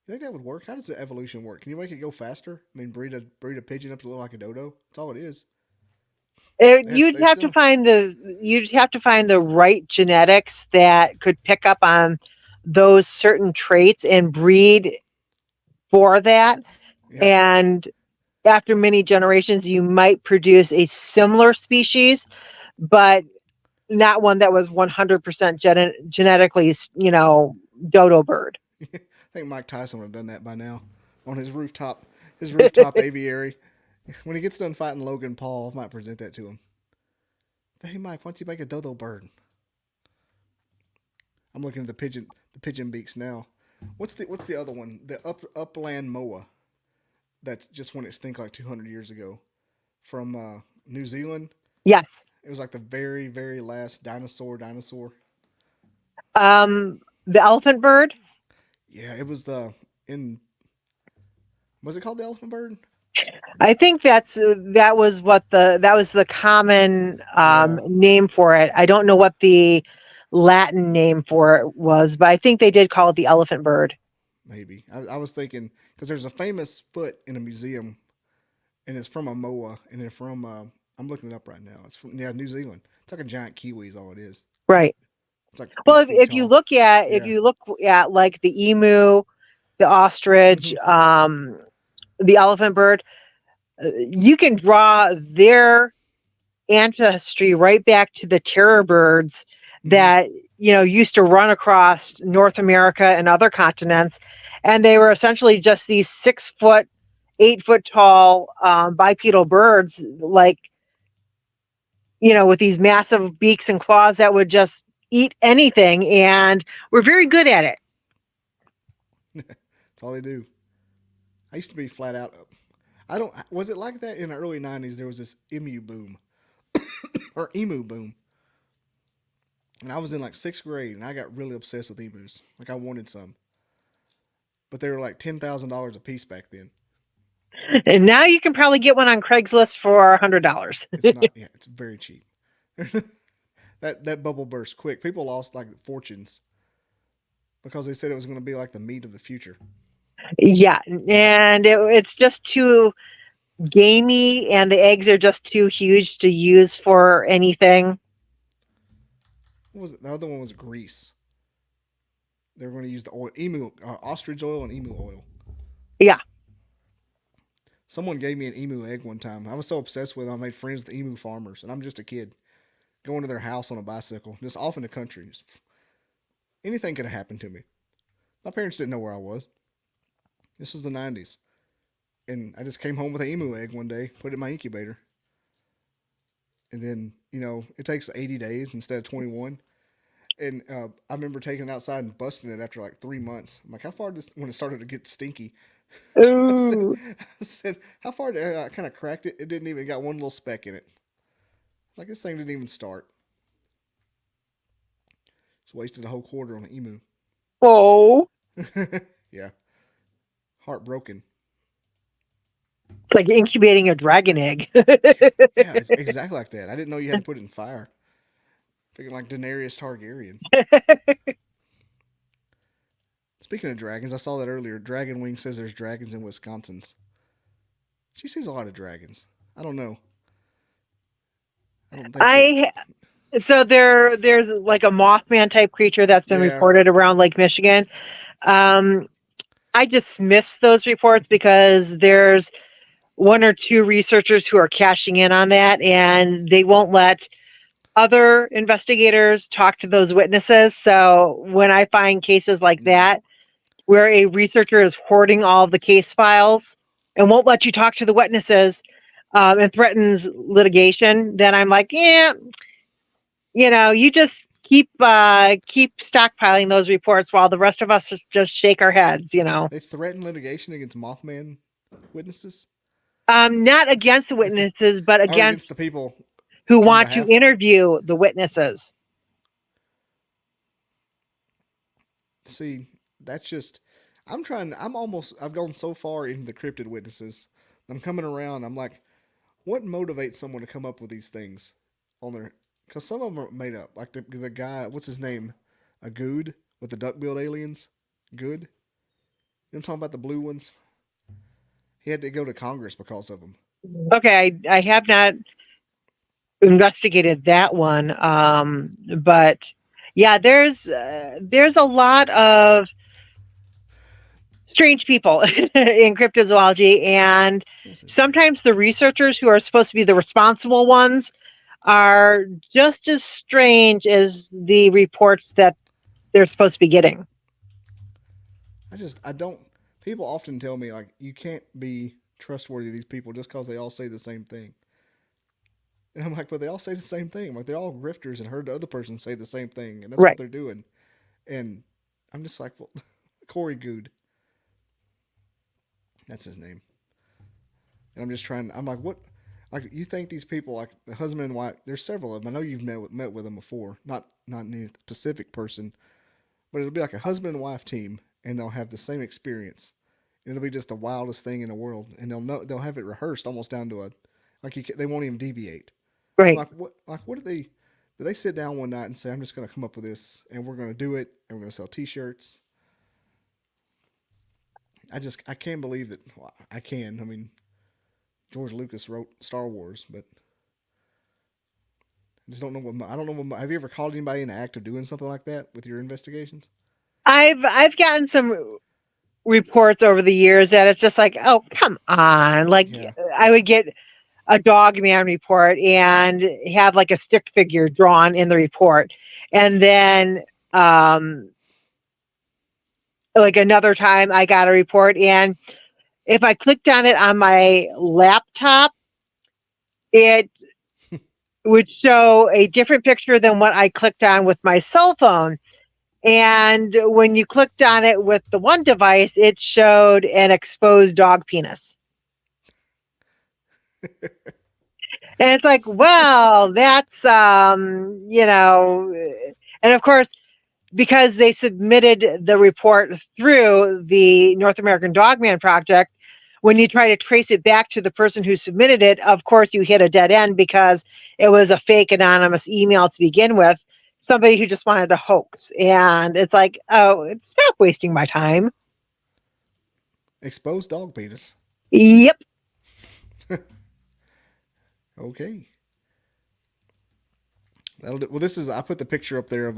You think that would work? How does the evolution work? Can you make it go faster? I mean, breed a pigeon up to look like a dodo? That's all it is. You'd have to find the right genetics that could pick up on those certain traits and breed for that. Yeah. And after many generations, you might produce a similar species, but not one that was 100% genetically, dodo bird. I think Mike Tyson would have done that by now on his rooftop aviary. When he gets done fighting Logan Paul, I might present that to him. Hey Mike, why don't you make a dodo bird? I'm looking at the pigeon beaks now. What's the other one? The upland moa. That's just when it extinct like 200 years ago, from New Zealand. Yes. It was like the very, very last dinosaur. The elephant bird. Yeah, it was was it called the elephant bird? I think that was the common name for it. I don't know what the Latin name for it was, but I think they did call it the elephant bird. Maybe. I was thinking, because there's a famous foot in a museum, and it's from a moa, and it's from I'm looking it up right now. It's from New Zealand. It's like a giant kiwi is all it is. Right. It's like if you look at like the emu, the ostrich, the elephant bird, you can draw their ancestry right back to the terror birds that used to run across North America and other continents, and they were essentially just these 6 foot, 8 foot tall bipedal birds, like with these massive beaks and claws that would just eat anything, and we're very good at it. That's all they do. I used to be flat out. Was it like that in the early 90s? There was this emu boom or emu boom. And I was in like 6th grade, and I got really obsessed with emus. Like, I wanted some. But they were like $10,000 a piece back then. And now you can probably get one on Craigslist for $100. It's not, yeah, it's very cheap. That bubble burst quick. People lost like fortunes because they said it was going to be like the meat of the future. Yeah, and it's just too gamey, and the eggs are just too huge to use for anything. What was it? The other one was grease. They were going to use the oil, ostrich oil and emu oil. Yeah. Someone gave me an emu egg one time. I was so obsessed with it, I made friends with emu farmers, and I'm just a kid going to their house on a bicycle, just off in the country. Anything could have happened to me. My parents didn't know where I was. This was the 90s. And I just came home with an emu egg one day, put it in my incubator. And then, it takes 80 days instead of 21. And I remember taking it outside and busting it after like 3 months. I'm like, how far did this, when it started to get stinky? I said, Ooh. I said, how far did I kind of cracked it? It didn't even got one little speck in it. Like this thing didn't even start. Just wasted a whole quarter on an emu. Oh, Yeah, heartbroken. it's like incubating a dragon egg. Yeah, it's exactly like that. I didn't know you had to put it in fire. Figuring like Daenerys Targaryen. Speaking of dragons, I saw that earlier. Dragon Wing says there's dragons in Wisconsin's. She sees a lot of dragons. I don't know. I don't think that, So there's like a Mothman type creature that's been yeah. reported around Lake Michigan. Um, I dismiss those reports because there's one or two researchers who are cashing in on that, and they won't let other investigators talk to those witnesses. So when I find cases like that, where a researcher is hoarding all of the case files and won't let you talk to the witnesses, and threatens litigation, then I'm like, yeah, you just keep stockpiling those reports while the rest of us just shake our heads. They threaten litigation against Mothman witnesses? Not against the witnesses, but Or against the against people who on want to behalf? interview the witnesses. See, that's just. I've gone so far into the cryptid witnesses. I'm coming around. I'm like, what motivates someone to come up with these things on their. Because some of them are made up. Like the guy, what's his name? A Good with the duck-billed aliens? Good? You know what I'm talking about? The blue ones? He had to go to Congress because of them. Okay, I have not investigated that one, but yeah, there's a lot of strange people in cryptozoology, and sometimes the researchers who are supposed to be the responsible ones are just as strange as the reports that they're supposed to be getting. I don't. People often tell me, like, you can't be trustworthy of these people just because they all say the same thing. And I'm like, but they all say the same thing. Like, they're all grifters and heard the other person say the same thing. And that's what Right. they're doing. And I'm just like, well, Corey Good. That's his name. And I'm just trying. I'm like, what? Like, you think these people, like the husband and wife? There's several of them. I know you've met with them before. Not any specific person, but it'll be like a husband and wife team, and they'll have the same experience. It'll be just the wildest thing in the world, and they'll have it rehearsed almost down to a like they won't even deviate. I'm Right. like what do they sit down one night and say, I'm just going to come up with this, and we're going to do it, and we're going to sell T-shirts. I can't believe that. Well, I can. I mean, George Lucas wrote Star Wars, but I just don't know I don't know have you ever called anybody in the act of doing something like that with your investigations? I've gotten some reports over the years that it's just like, oh, come on. Like, Yeah. I would get a dog man report and have like a stick figure drawn in the report. And then like another time I got a report, and if I clicked on it on my laptop, it would show a different picture than what I clicked on with my cell phone. And when you clicked on it with the one device, it showed an exposed dog penis. And it's like, well, that's, and of course, because they submitted the report through the North American Dogman Project, when you try to trace it back to the person who submitted it, of course, you hit a dead end because it was a fake anonymous email to begin with, somebody who just wanted a hoax. And it's like, oh, stop wasting my time. Exposed dog penis. Yep. Okay. That'll do. Well, this is I put the picture up there of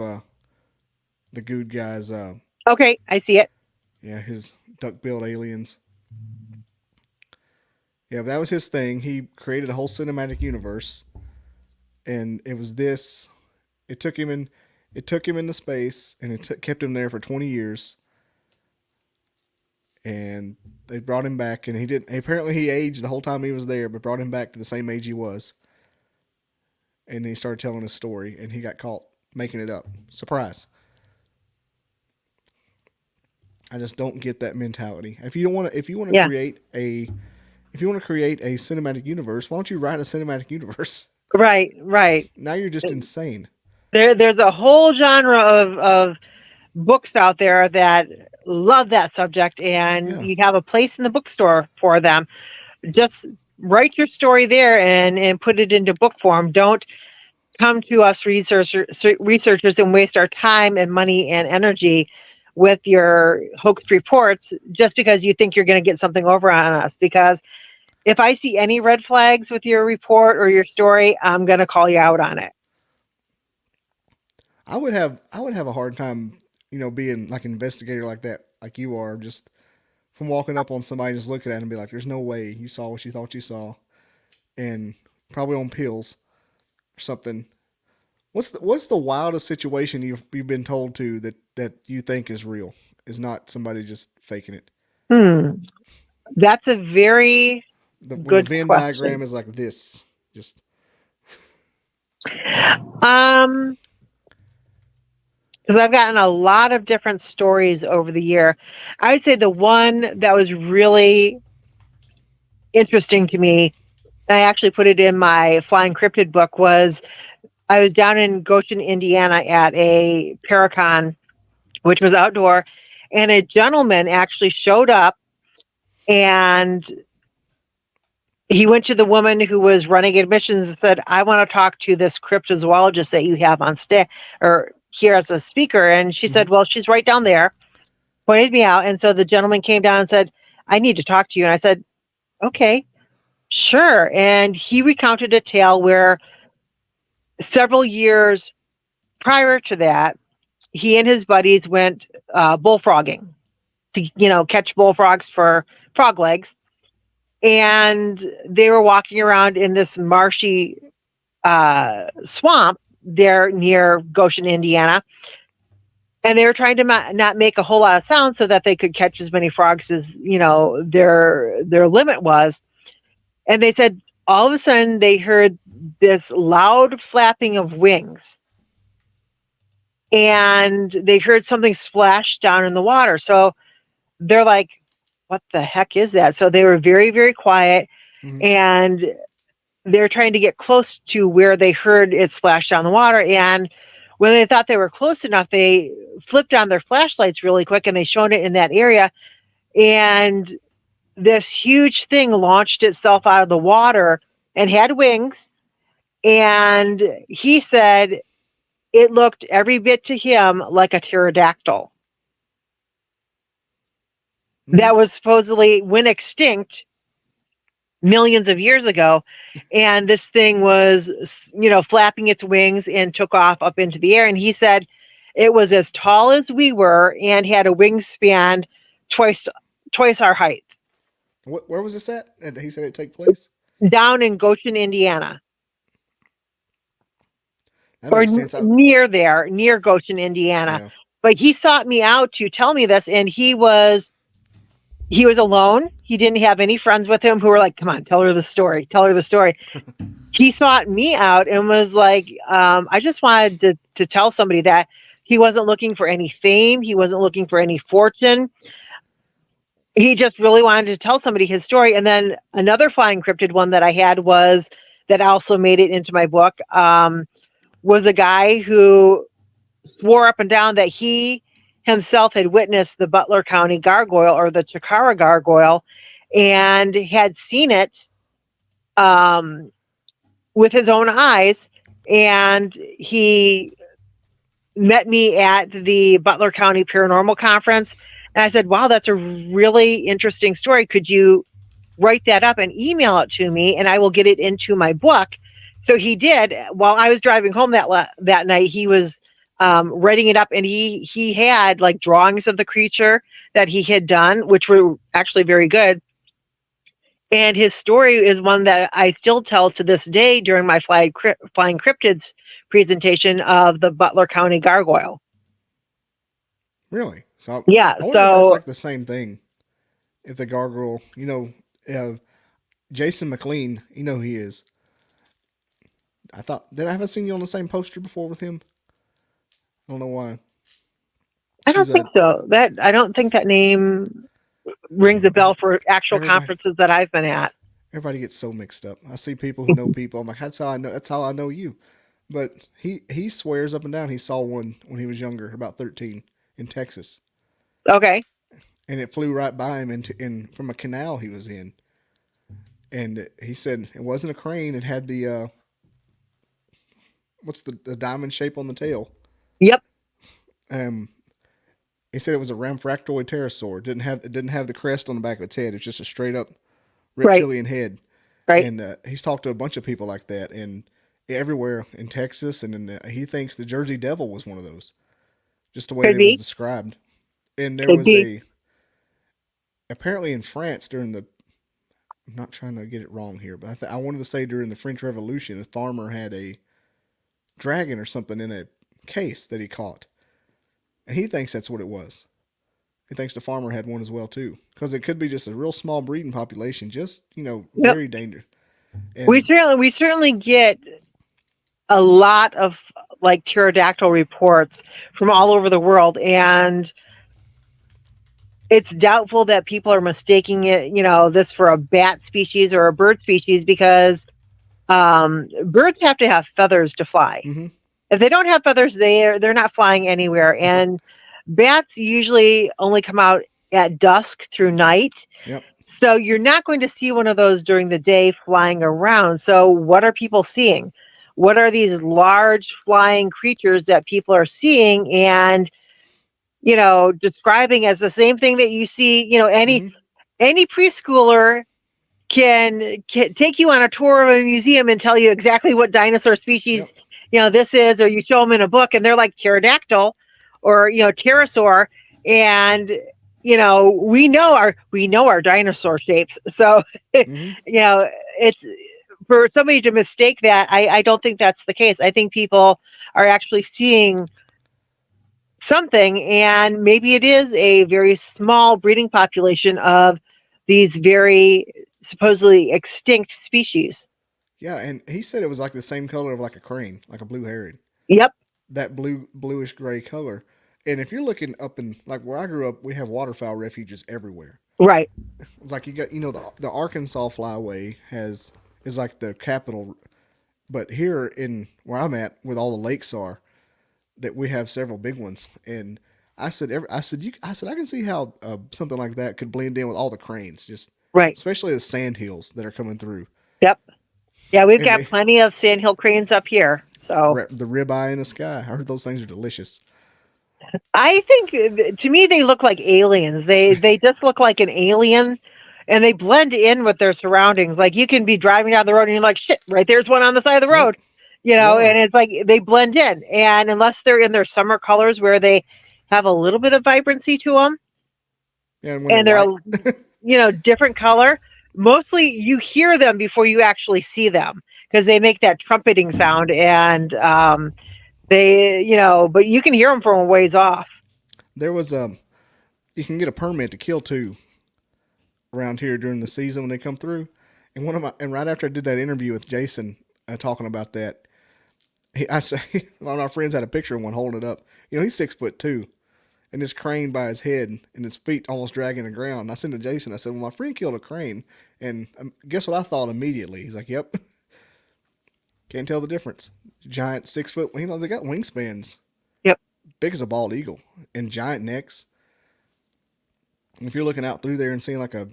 the good guy's Okay, I see it. yeah, his duck-billed aliens. Yeah, but that was his thing. He created a whole cinematic universe, and it was this. It took him into space, and it kept him there for 20 years. And they brought him back, and he didn't. Apparently, he aged the whole time he was there, but brought him back to the same age he was. And then he started telling his story, and he got caught making it up. Surprise. I just don't get that mentality. If you want to Yeah. create a cinematic universe, why don't you write a cinematic universe? Right. Now you're just insane. There's a whole genre of books out there that love that subject, and Yeah. you have a place in the bookstore for them. Just write your story there and put it into book form. Don't come to us researchers and waste our time and money and energy with your hoax reports just because you think you're going to get something over on us. Because if I see any red flags with your report or your story, I'm going to call you out on it. I would have a hard time, being like an investigator like that, like you are, just from walking up on somebody and just looking at them and be like, "There's no way you saw what you thought you saw," and probably on pills or something. What's the wildest situation you've been told to that you think is real, is not somebody just faking it? That's a very When the good Venn question. diagram is like this, just Because I've gotten a lot of different stories over the year. I would say the one that was really interesting to me, and I actually put it in my Flying Cryptid book, was I was down in Goshen, Indiana at a Paracon, which was outdoor, and a gentleman actually showed up, and he went to the woman who was running admissions and said, "I want to talk to this cryptozoologist that you have on stay or here as a speaker." And she said, "Well, she's right down there." Pointed me out. And so the gentleman came down and said, "I need to talk to you." And I said, "Okay, sure." And he recounted a tale where several years prior to that, he and his buddies went bullfrogging to, catch bullfrogs for frog legs. And they were walking around in this marshy swamp there near Goshen, Indiana. And they were trying to not make a whole lot of sound so that they could catch as many frogs as, their limit was. And they said all of a sudden they heard this loud flapping of wings. And they heard something splash down in the water. So they're like, "What the heck is that?" So they were very, very quiet. And they're trying to get close to where they heard it splash down the water. And when they thought they were close enough, they flipped on their flashlights really quick and they shone it in that area. And this huge thing launched itself out of the water and had wings. And he said it looked every bit to him like a pterodactyl that was supposedly went extinct millions of years ago. And this thing was, flapping its wings and took off up into the air. And he said it was as tall as we were and had a wingspan twice our height. Where was this at? And he said it take place Down in Goshen, Indiana. That makes sense. Near Goshen, Indiana. Yeah. But he sought me out to tell me this, and he was alone. He didn't have any friends with him who were like, "Come on, tell her the story. He sought me out and was like, I just wanted to tell somebody that he wasn't looking for any fame. He wasn't looking for any fortune. He just really wanted to tell somebody his story. And then another Flying Cryptid one that I had was that also made it into my book, was a guy who swore up and down that he himself had witnessed the Butler County gargoyle or the Chikara gargoyle and had seen it with his own eyes. And he met me at the Butler County Paranormal Conference. And I said, "Wow, that's a really interesting story. Could you write that up and email it to me and I will get it into my book?" So he did. While I was driving home that night, he was writing it up, and he had like drawings of the creature that he had done, which were actually very good. And his story is one that I still tell to this day during my Flying Cryptids presentation of the Butler County gargoyle. Really? So yeah. I wonder if that's like the same thing. If the gargoyle, Jason McLean, who he is. Did I haven't seen you on the same poster before with him? I don't know why. I don't He's think so. I don't think that name rings a bell for actual Everybody- conferences that I've been at. Everybody gets so mixed up. I see people who know people. I'm like, that's how I know. That's how I know you. But he swears up and down he saw one when he was younger, about 13, in Texas, Okay. and it flew right by him from a canal he was in. And he said it wasn't a crane. It had the what's the diamond shape on the tail. Yep. He said it was a ramfractoid pterosaur. It didn't have the crest on the back of its head. It's just a straight up reptilian head. Right. And he's talked to a bunch of people like that, and everywhere in Texas, and he thinks the Jersey Devil was one of those, just the way Could it be. was described. And there Could was be. apparently in France during the, I'm not trying to get it wrong here, but I wanted to say during the French Revolution, a farmer had a dragon or something in a case that he caught, and he thinks that's what it was. He thinks the farmer had one as well too, because it could be just a real small breeding population, just very dangerous. And We certainly get a lot of like pterodactyl reports from all over the world, and it's doubtful that people are mistaking it, this for a bat species or a bird species, because birds have to have feathers to fly. Mhm. If they don't have feathers, they're not flying anywhere. And bats usually only come out at dusk through night. Yep. So you're not going to see one of those during the day flying around. So what are people seeing? What are these large flying creatures that people are seeing and, describing as the same thing that you see, any preschooler can take you on a tour of a museum and tell you exactly what dinosaur species, this is, or you show them in a book and they're like pterodactyl or, pterosaur. And, we know our dinosaur shapes. So, it's for somebody to mistake that. I don't think that's the case. I think people are actually seeing something, and maybe it is a very small breeding population of these very supposedly extinct species. Yeah, and he said it was like the same color of like a crane, like a blue heron. Yep. That bluish gray color. And if you're looking up in like where I grew up, we have waterfowl refuges everywhere. Right. It's like you got the Arkansas flyway is like the capital, but here in where I'm at, where all the lakes are, that we have several big ones. And I said I can see how something like that could blend in with all the cranes, just right, especially the sand hills that are coming through. Yep. Yeah, we've got plenty of sandhill cranes up here. So the ribeye in the sky, I heard those things are delicious. I think to me they look like aliens. They just look like an alien, and they blend in with their surroundings. Like you can be driving down the road and you're like, shit, right there's one on the side of the road, and it's like they blend in. And unless they're in their summer colors where they have a little bit of vibrancy to them, and they're different color, mostly you hear them before you actually see them because they make that trumpeting sound, and but you can hear them from a ways off. There was you can get a permit to kill two around here during the season when they come through. And right after I did that interview with Jason talking about that, one of my friends had a picture of one holding it up. He's 6'2", and this crane by his head and his feet almost dragging the ground. And I sent to Jason. I said, "Well, my friend killed a crane," and guess what I thought immediately? He's like, "Yep." Can't tell the difference. Giant 6 foot. They got wingspans. Yep. Big as a bald eagle and giant necks. And if you're looking out through there and seeing like a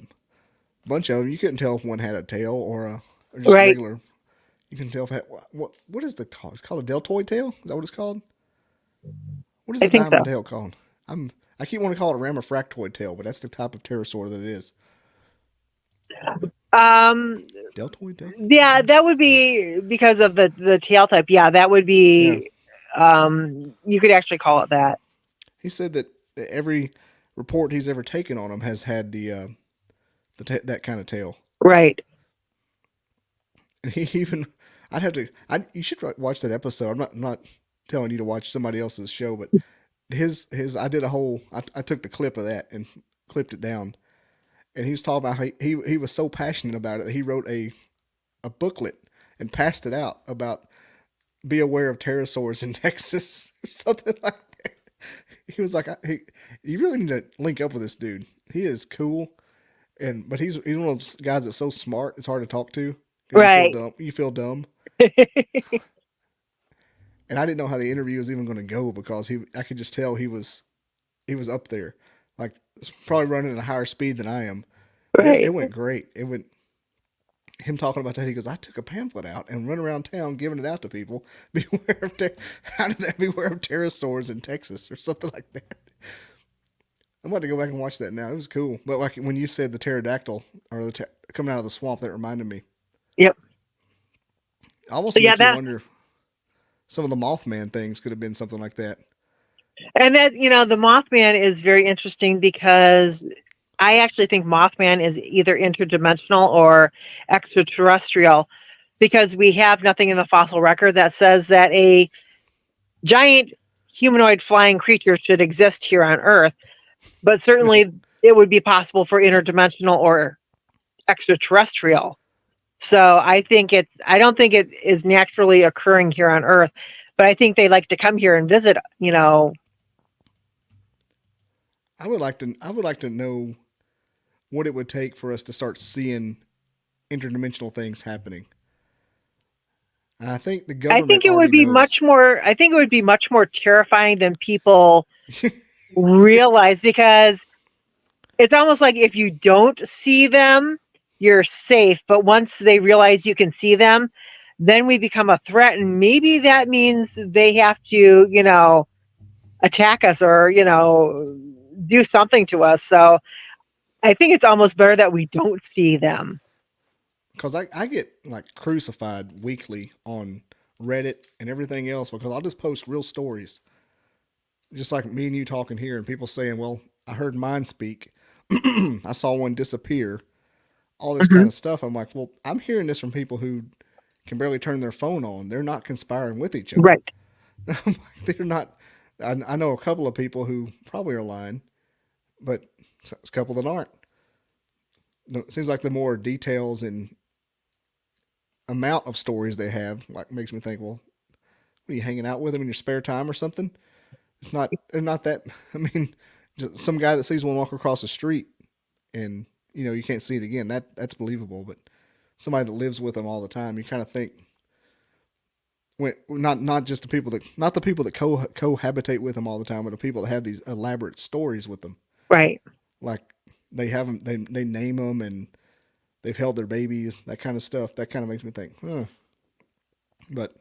bunch of them, you couldn't tell if one had a tail or just regular. You can tell if it had, what is the called? It's called a deltoid tail. Is that what it's called? What is the diamond tail called? I keep wanting to call it a ramifractoid tail, but that's the type of pterosaur that it is. Deltoid tail? Yeah, that would be because of the tail type. Yeah, that would be. Yeah. You could actually call it that. He said that every report he's ever taken on him has had that kind of tail. Right. And he even, you should watch that episode. I'm not telling you to watch somebody else's show, but I took the clip of that and clipped it down. And he was talking about how he was so passionate about it that he wrote a booklet and passed it out about be aware of pterosaurs in Texas or something like that. He was like, you really need to link up with this dude. He is cool. But he's one of those guys that's so smart, it's hard to talk to. Right. You feel dumb. And I didn't know how the interview was even going to go because I could just tell he was up there, like probably running at a higher speed than I am. Right. It went great. It went him talking about that. He goes, I took a pamphlet out and run around town giving it out to people. How did that beware of pterosaurs in Texas or something like that? I'm about to go back and watch that now. It was cool. But like when you said the pterodactyl or coming out of the swamp, that reminded me. Yep. Almost makes you wonder. Some of the Mothman things could have been something like that. And that, the Mothman is very interesting because I actually think Mothman is either interdimensional or extraterrestrial, because we have nothing in the fossil record that says that a giant humanoid flying creature should exist here on Earth. But certainly it would be possible for interdimensional or extraterrestrial. So I don't think it is naturally occurring here on Earth, but I think they like to come here and visit, I would like to know what it would take for us to start seeing interdimensional things happening. And I think the government I think it would be much more terrifying than people realize, because it's almost like if you don't see them, you're safe. But once they realize you can see them, then we become a threat. And maybe that means they have to, attack us or, do something to us. So I think it's almost better that we don't see them. Because I get like crucified weekly on Reddit and everything else because I'll just post real stories. Just like me and you talking here and people saying, well, I heard mine speak. I saw one disappear. All this kind of stuff. I'm like, well, I'm hearing this from people who can barely turn their phone on. They're not conspiring with each other. Right. They're not. I know a couple of people who probably are lying, but it's a couple that aren't. It seems like the more details and amount of stories they have, like, makes me think, well, what, are you hanging out with them in your spare time or something? They're not that. I mean, just some guy that sees one walk across the street and you can't see it again. That's believable, but somebody that lives with them all the time, you kind of think, not just the people that cohabitate with them all the time, but the people that have these elaborate stories with them. Right. Like they have them, they name them and they've held their babies, that kind of stuff. That kind of makes me think, But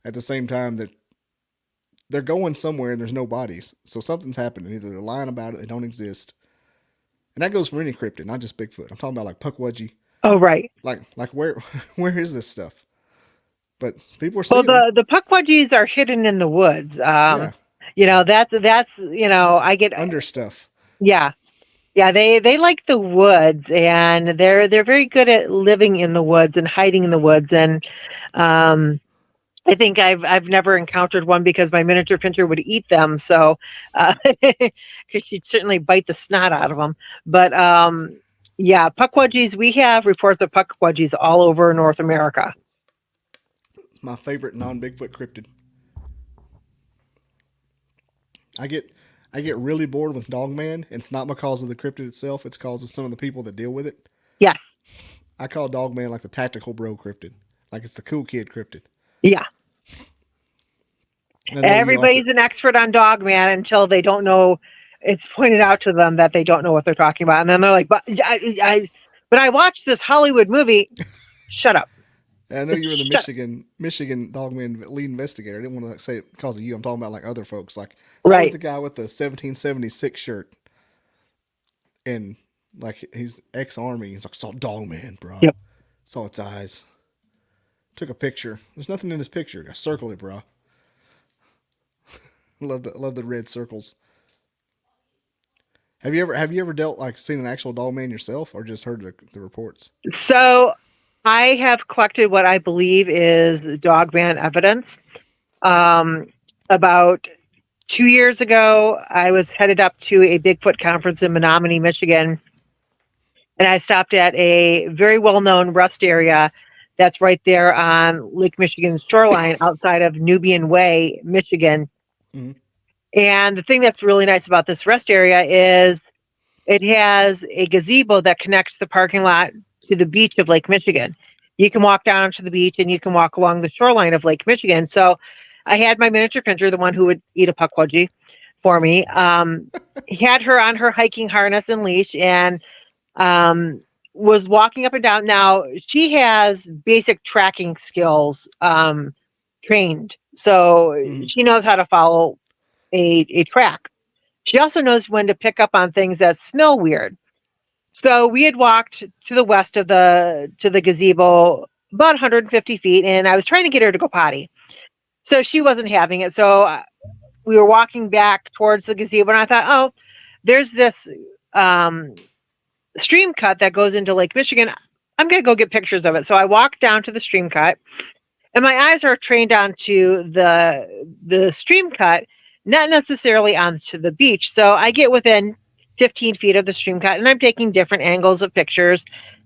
at the same time, that they're going somewhere and there's no bodies, so something's happening. Either they're lying about it, they don't exist. And that goes for any cryptid, not just Bigfoot. I'm talking about like Pukwudgie. Oh, right. Like where is this stuff? But people are seeing the Pukwudgies are hidden in the woods. That's I get under stuff. Yeah. Yeah, they like the woods, and they're very good at living in the woods and hiding in the woods. And I think I've never encountered one because my miniature pincher would eat them. So, because she'd certainly bite the snot out of them. But Pukwudgies, we have reports of Pukwudgies all over North America. My favorite non-Bigfoot cryptid. I get really bored with Dogman, and it's not because of the cryptid itself. It's because of some of the people that deal with it. Yes. I call Dogman like the tactical bro cryptid. Like it's the cool kid cryptid. Yeah. Everybody's an expert on Dogman until they don't know. It's pointed out to them that they don't know what they're talking about. And then they're like, but I watched this Hollywood movie. Shut up. I know you were the Michigan Dogman lead investigator. I didn't want to say it because of you. I'm talking about like other folks. Like, I was the guy with the 1776 shirt. And like, he's ex-army. He's like, saw Dogman, bro. Yep. Saw its eyes. Took a picture. There's nothing in this picture. I circled it, bro. Love the red circles. Have you ever seen an actual Dogman yourself, or just heard the reports? So I have collected what I believe is Dogman evidence. About 2 years ago, I was headed up to a Bigfoot conference in Menominee, Michigan, and I stopped at a very well-known rest area that's right there on Lake Michigan's shoreline outside of Nubian Way, Michigan. Mhm. And the thing that's really nice about this rest area is it has a gazebo that connects the parking lot to the beach of Lake Michigan. You can walk down to the beach and you can walk along the shoreline of Lake Michigan. So I had my miniature pincher, the one who would eat a puckwudgie for me, had her on her hiking harness and leash, and was walking up and down. Now she has basic tracking skills, trained. So she knows how to follow a track. She also knows when to pick up on things that smell weird. So we had walked to the west of the gazebo about 150 feet, and I was trying to get her to go potty. So she wasn't having it. So we were walking back towards the gazebo, and I thought, oh, there's this stream cut that goes into Lake Michigan. I'm going to go get pictures of it. So I walked down to the stream cut, and my eyes are trained onto the stream cut, not necessarily onto the beach. So I get within 15 feet of the stream cut, and I'm taking different angles of pictures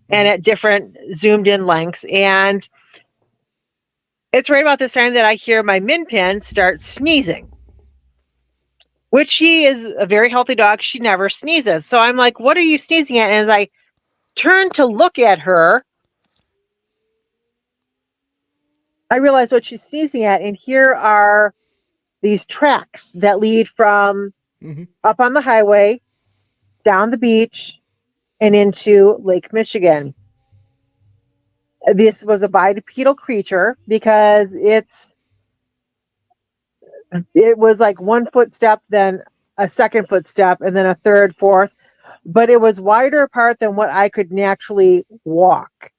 and at different zoomed in lengths. And it's right about this time that I hear my min pin start sneezing, which she is a very healthy dog. She never sneezes. So I'm like, what are you sneezing at? And as I turn to look at her, I realize what she's sneezing at. And here are these tracks that lead from up on the highway, down the beach, and into Lake Michigan. This was a bipedal creature because it was like one footstep, then a second footstep, and then a third, fourth, but it was wider apart than what I could naturally walk.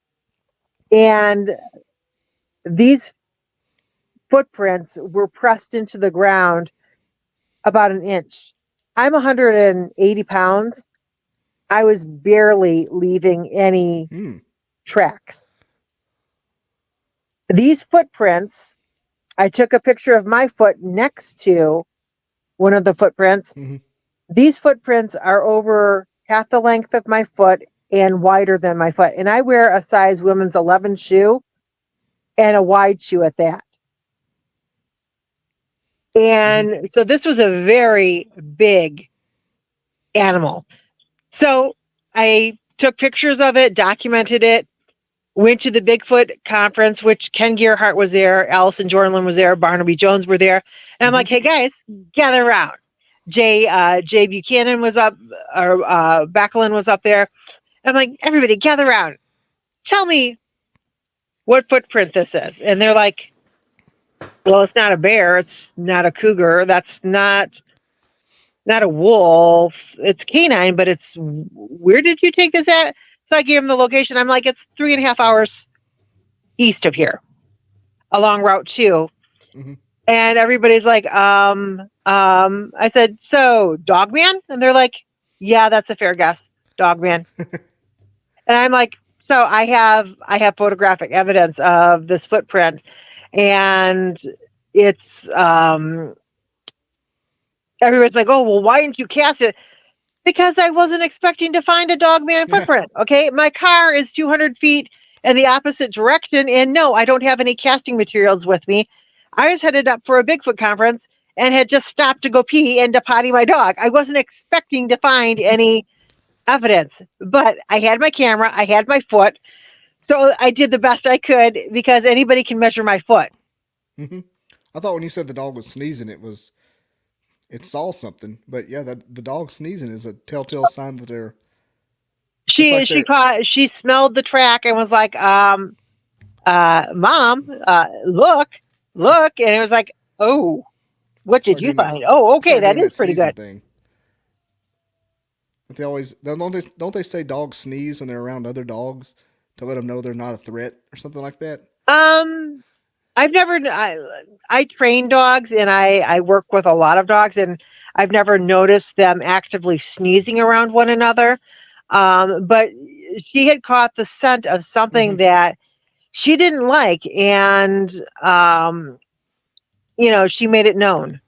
And these footprints were pressed into the ground about an inch. I'm 180 pounds. I was barely leaving any tracks. These footprints, I took a picture of my foot next to one of the footprints. These footprints are over half the length of my foot and wider than my foot. And I wear a size women's 11 shoe and a wide shoe at that. And so this was a very big animal. So I took pictures of it, documented it, went to the Bigfoot conference, which Ken Gerhart was there, Allison Jordan was there, Barnaby Jones were there. And I'm like, hey guys, gather around. Jay Buchanan was up, or Backlund was up there. I'm like, everybody gather around. Tell me what footprint this is. And they're like, well, it's not a bear. It's not a cougar. That's not a wolf. It's canine, but it's, where did you take this at? So I gave them the location. I'm like, it's 3.5 hours east of here along Route 2. And everybody's like, I said, so Dogman? And they're like, yeah, that's a fair guess. Dogman. And I'm like, so I have photographic evidence of this footprint, and it's, everybody's like, oh, well, why didn't you cast it? Because I wasn't expecting to find a Dogman footprint. Okay. My car is 200 feet in the opposite direction. And no, I don't have any casting materials with me. I was headed up for a Bigfoot conference and had just stopped to go pee and to potty my dog. I wasn't expecting to find any evidence, but I had my camera, I had my foot. So I did the best I could, because anybody can measure my foot. I thought when you said the dog was sneezing, it saw something, but yeah, the dog sneezing is a telltale sign that they're. She smelled the track and was like, Mom, look, and it was like, oh, what did you find? Oh, okay, that is pretty good. Thing. But they always don't they say dogs sneeze when they're around other dogs to let them know they're not a threat or something like that? I've never, I train dogs and I work with a lot of dogs, and I've never noticed them actively sneezing around one another. But she had caught the scent of something that she didn't like, and, she made it known.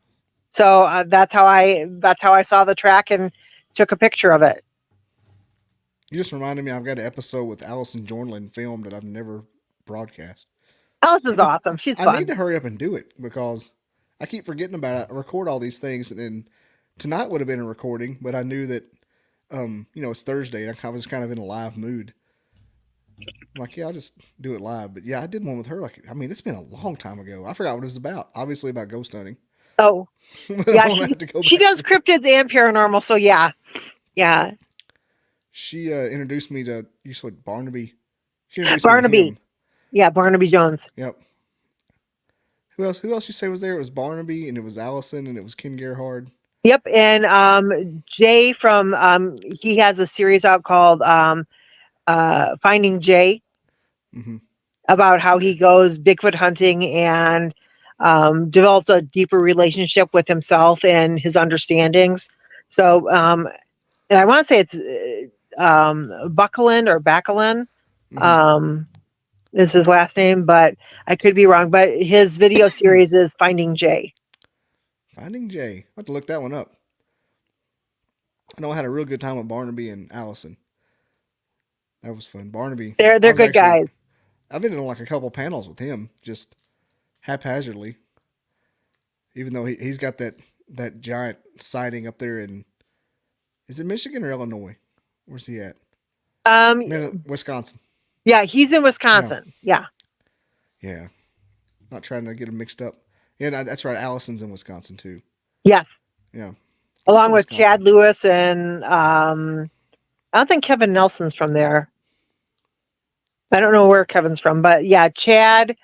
So that's how I saw the track and took a picture of it. You just reminded me, I've got an episode with Allison Jordan filmed that I've never broadcast. Allison's awesome. She's I fun. need to hurry up and do it because I keep forgetting about it. I record all these things, and then tonight would have been a recording, but I knew that, it's Thursday, and I was kind of in a live mood. I'm like, yeah, I'll just do it live. But yeah, I did one with her. It's been a long time ago. I forgot what it was about. Obviously about ghost hunting. Oh, But I yeah. won't have to go She back does to it. cryptids and paranormal. So yeah. She introduced me to, you said Barnaby. She introduced me to Barnaby. him. Yeah, Barnaby Jones. Yep. Who else you say was there? It was Barnaby, and it was Allison, and it was Ken Gerhard. Yep, and Jay from he has a series out called Finding Jay, about how he goes Bigfoot hunting and develops a deeper relationship with himself and his understandings. So, and I want to say it's Buckland or Backlin. Is his last name, but I could be wrong. But his video series is Finding Jay. Finding Jay. I have to look that one up. I know I had a real good time with Barnaby and Allison. That was fun. Barnaby. They're good guys. I've been in like a couple panels with him, just haphazardly. Even though he's got that giant sighting up there in, is it Michigan or Illinois? Where's he at? Wisconsin. Yeah, he's in Wisconsin. Yeah. Not trying to get him mixed up. Yeah, that's right. Allison's in Wisconsin too. Yes. Yeah. Along with Chad Lewis and I don't think Kevin Nelson's from there. I don't know where Kevin's from, but yeah, Chad,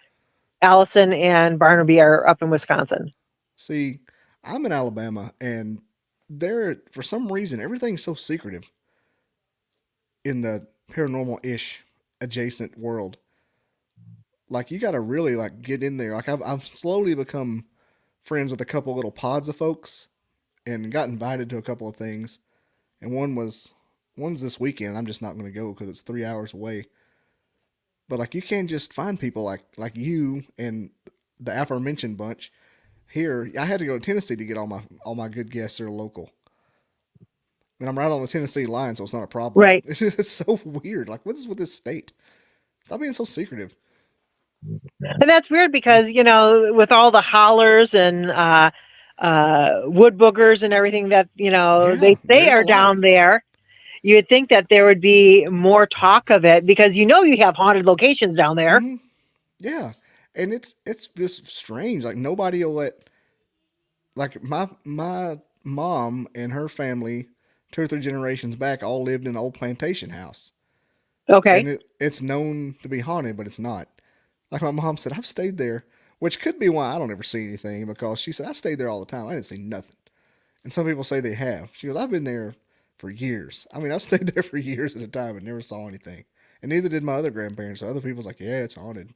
Allison, and Barnaby are up in Wisconsin. See, I'm in Alabama, and there, for some reason, everything's so secretive in the paranormal-ish adjacent world. Like, you got to really like get in there. Like, I've slowly become friends with a couple little pods of folks, and got invited to a couple of things. And one's this weekend. I'm just not going to go because it's 3 hours away. But like, you can't just find people like you and the aforementioned bunch here. I had to go to Tennessee to get all my good guests that are local. I mean, I'm right on the Tennessee line, so it's not a problem. Right. It's so weird. Like, what is with this state? Stop being so secretive. And that's weird because, with all the hollers and wood boogers and everything that, they say are down there, you would think that there would be more talk of it because you have haunted locations down there. Mm-hmm. Yeah. And it's just strange. Like, nobody will let, like, my mom and her family 2 or 3 generations back all lived in an old plantation house. Okay. And it's known to be haunted, but it's not. Like, my mom said, I've stayed there, which could be why I don't ever see anything, because she said, I stayed there all the time. I didn't see nothing. And some people say they have. She goes, I've been there for years. I mean, I've stayed there for years at a time and never saw anything. And neither did my other grandparents. So other people's like, yeah, it's haunted.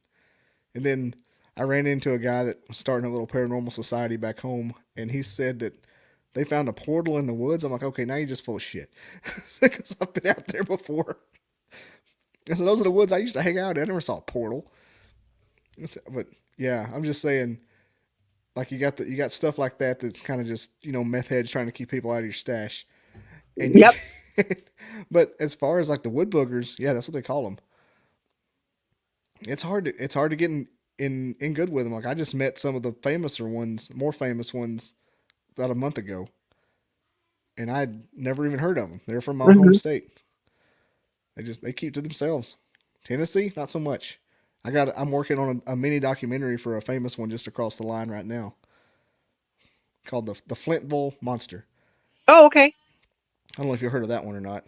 And then I ran into a guy that was starting a little paranormal society back home, and he said that they found a portal in the woods. I'm like, okay, now you're just full of shit. Because I've been out there before. I said, those are the woods I used to hang out in. I never saw a portal. But yeah, I'm just saying, like, you got stuff like that that's kind of just, meth heads trying to keep people out of your stash. And yep. But as far as like the wood boogers, yeah, that's what they call them. It's hard to get in good with them. Like, I just met some of the more famous ones about a month ago, and I'd never even heard of them. They're from my home state. They keep to themselves. Tennessee, not so much. I'm working on a mini documentary for a famous one just across the line right now, called the Flintville Monster. Oh, okay. I don't know if you heard of that one or not.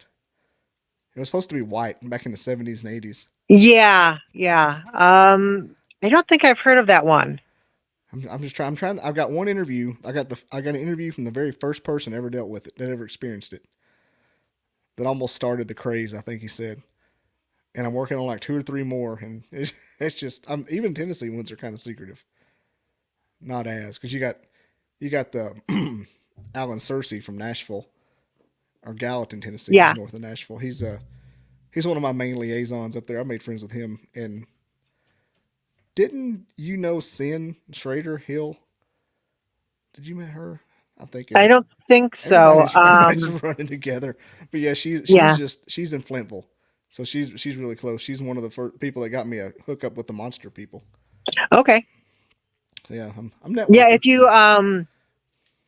It was supposed to be white back in the 70s and 80s. Yeah. I don't think I've heard of that one. I'm just trying. I've got one interview. I got an interview from the very first person ever dealt with it, that ever experienced it. That almost started the craze, I think he said. And I'm working on like 2 or 3 more, and it's just, even Tennessee ones are kind of secretive. Not as, because you got the Alan Searcy from Nashville, or Gallatin, Tennessee, yeah, north of Nashville. He's one of my main liaisons up there. I made friends with him. And didn't you know Sin Schrader Hill? Did you meet her? I don't think so. Everybody's running together, but yeah, she's in Flintville. So she's really close. She's one of the first people that got me a hookup with the monster people. Okay. So yeah, I'm networking. Yeah,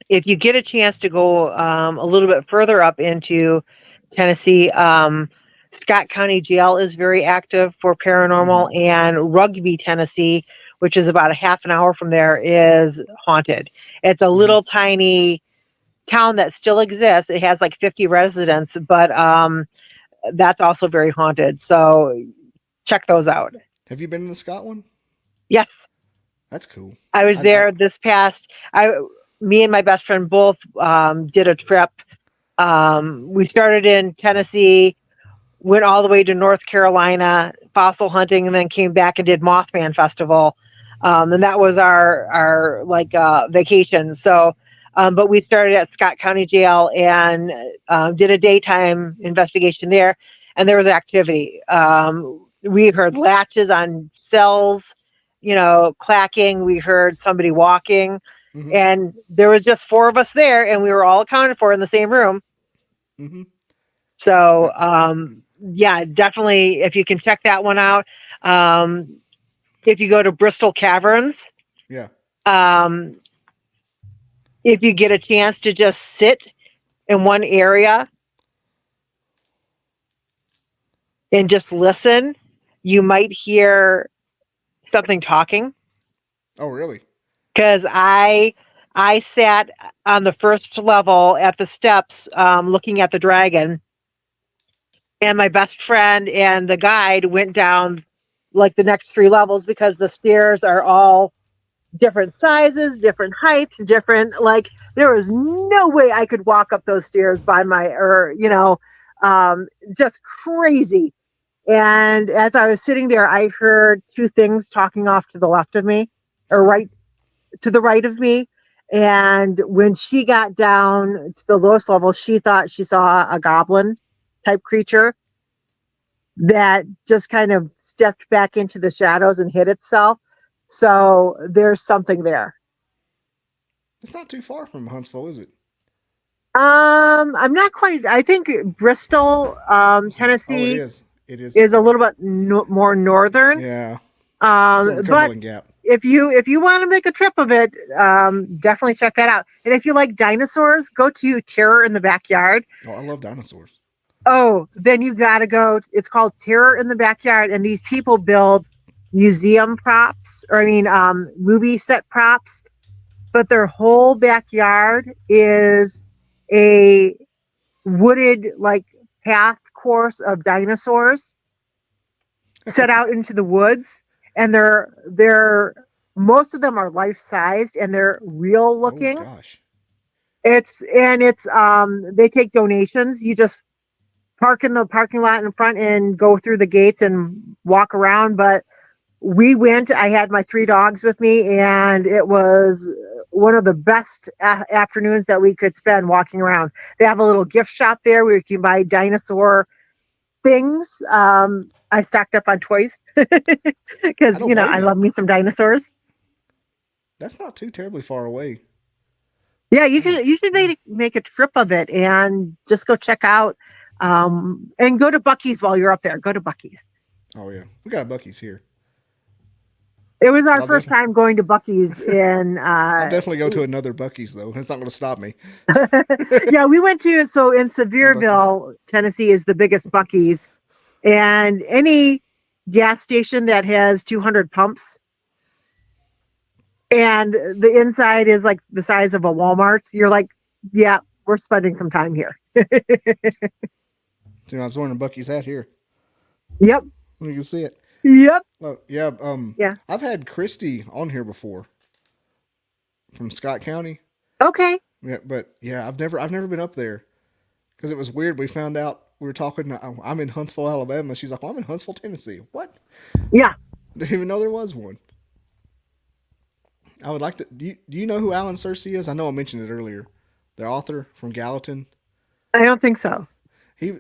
if you get a chance to go a little bit further up into Tennessee, Scott County Jail is very active for paranormal, and Rugby, Tennessee, which is about a half an hour from there, is haunted. It's a little tiny town that still exists. It has like 50 residents, but that's also very haunted. So check those out. Have you been in the Scott one? Yes. That's cool. I was there this past. Me and my best friend both did a trip. We started in Tennessee, went all the way to North Carolina, fossil hunting, and then came back and did Mothman Festival. And that was our vacation. So, but we started at Scott County Jail and did a daytime investigation there, and there was activity. We heard latches on cells, clacking. We heard somebody walking, and there was just 4 of us there, and we were all accounted for in the same room. So, yeah, definitely, if you can check that one out. If you go to Bristol Caverns, yeah. If you get a chance to just sit in one area and just listen, you might hear something talking. Oh, really? Because I sat on the first level at the steps, looking at the dragon, and my best friend and the guide went down like the next 3 levels, because the stairs are all different sizes, different heights, different, like, there was no way I could walk up those stairs by just crazy. And as I was sitting there, I heard 2 things talking off to the left of me, or right to the right of me. And when she got down to the lowest level, she thought she saw a goblin type creature that just kind of stepped back into the shadows and hid itself. So there's something there. It's not too far from Huntsville, is it? I'm not quite. I think Bristol, Tennessee, It is a little bit more northern. Yeah. But Gap. if you want to make a trip of it, definitely check that out. And if you like dinosaurs, go to Terror in the Backyard. Oh, I love dinosaurs. Oh, then you got to go. It's called Terror in the Backyard, and these people build museum props, movie set props, but their whole backyard is a wooded path course of dinosaurs set out into the woods, and they're most of them are life-sized, and they're real looking. Oh, gosh. It's they take donations. You just park in the parking lot in front and go through the gates and walk around. But we went, I had my 3 dogs with me, and it was one of the best afternoons that we could spend walking around. They have a little gift shop there where you can buy dinosaur things. I stocked up on toys because, I love me some dinosaurs. That's not too terribly far away. Yeah, you should make a trip of it and just go check out, and go to Buc-ee's while you're up there. Go to Buc-ee's. Oh yeah, we got a Buc-ee's here. It was our first time going to Buc-ee's in. I'll definitely go to another Buc-ee's though. It's not going to stop me. Yeah, we went to in Sevierville, Tennessee, is the biggest Buc-ee's, and any gas station that has 200 pumps. And the inside is like the size of a Walmart's. You're like, yeah, we're spending some time here. I was wearing a Buc-ee's hat here. Yep. You can see it. Yep. Well, yeah. Yeah. I've had Christy on here before from Scott County. Okay. Yeah, but yeah, I've never been up there because it was weird. We found out we were talking. I'm in Huntsville, Alabama. She's like, well, I'm in Huntsville, Tennessee. What? Yeah. Didn't even know there was one. I would like to. Do you know who Alan Searcy is? I know I mentioned it earlier. The author from Gallatin. I don't think so.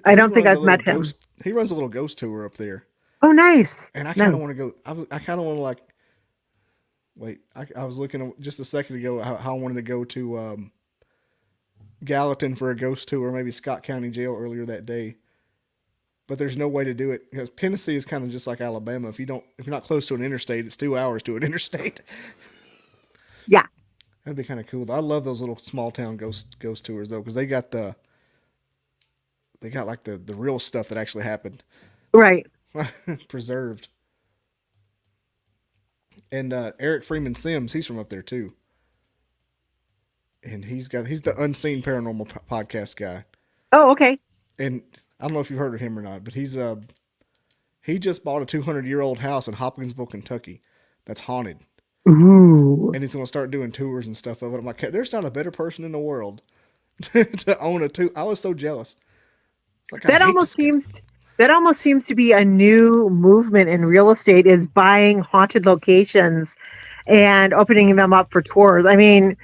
I don't think I've met him. He runs a little ghost tour up there. Oh, nice. And I kind of want to go. I kind of want to wait. I was looking just a second ago how I wanted to go to Gallatin for a ghost tour, maybe Scott County Jail earlier that day. but there's no way to do it because Tennessee is kind of just like Alabama. If you're not close to an interstate, it's 2 hours to an interstate. Yeah. That'd be kind of cool. I love those little small town ghost tours though, because they got like the real stuff that actually happened Right. preserved. And Eric Freeman Sims, he's from up there too. And he's the Unseen Paranormal podcast guy. Oh, okay. And I don't know if you've heard of him or not, but he just bought a 200-year-old house in Hopkinsville, Kentucky, that's haunted. Ooh. And he's gonna start doing tours and stuff of it. I'm like, there's not a better person in the world to own I was so jealous. Like, That almost seems to be a new movement in real estate, is buying haunted locations and opening them up for tours. I mean,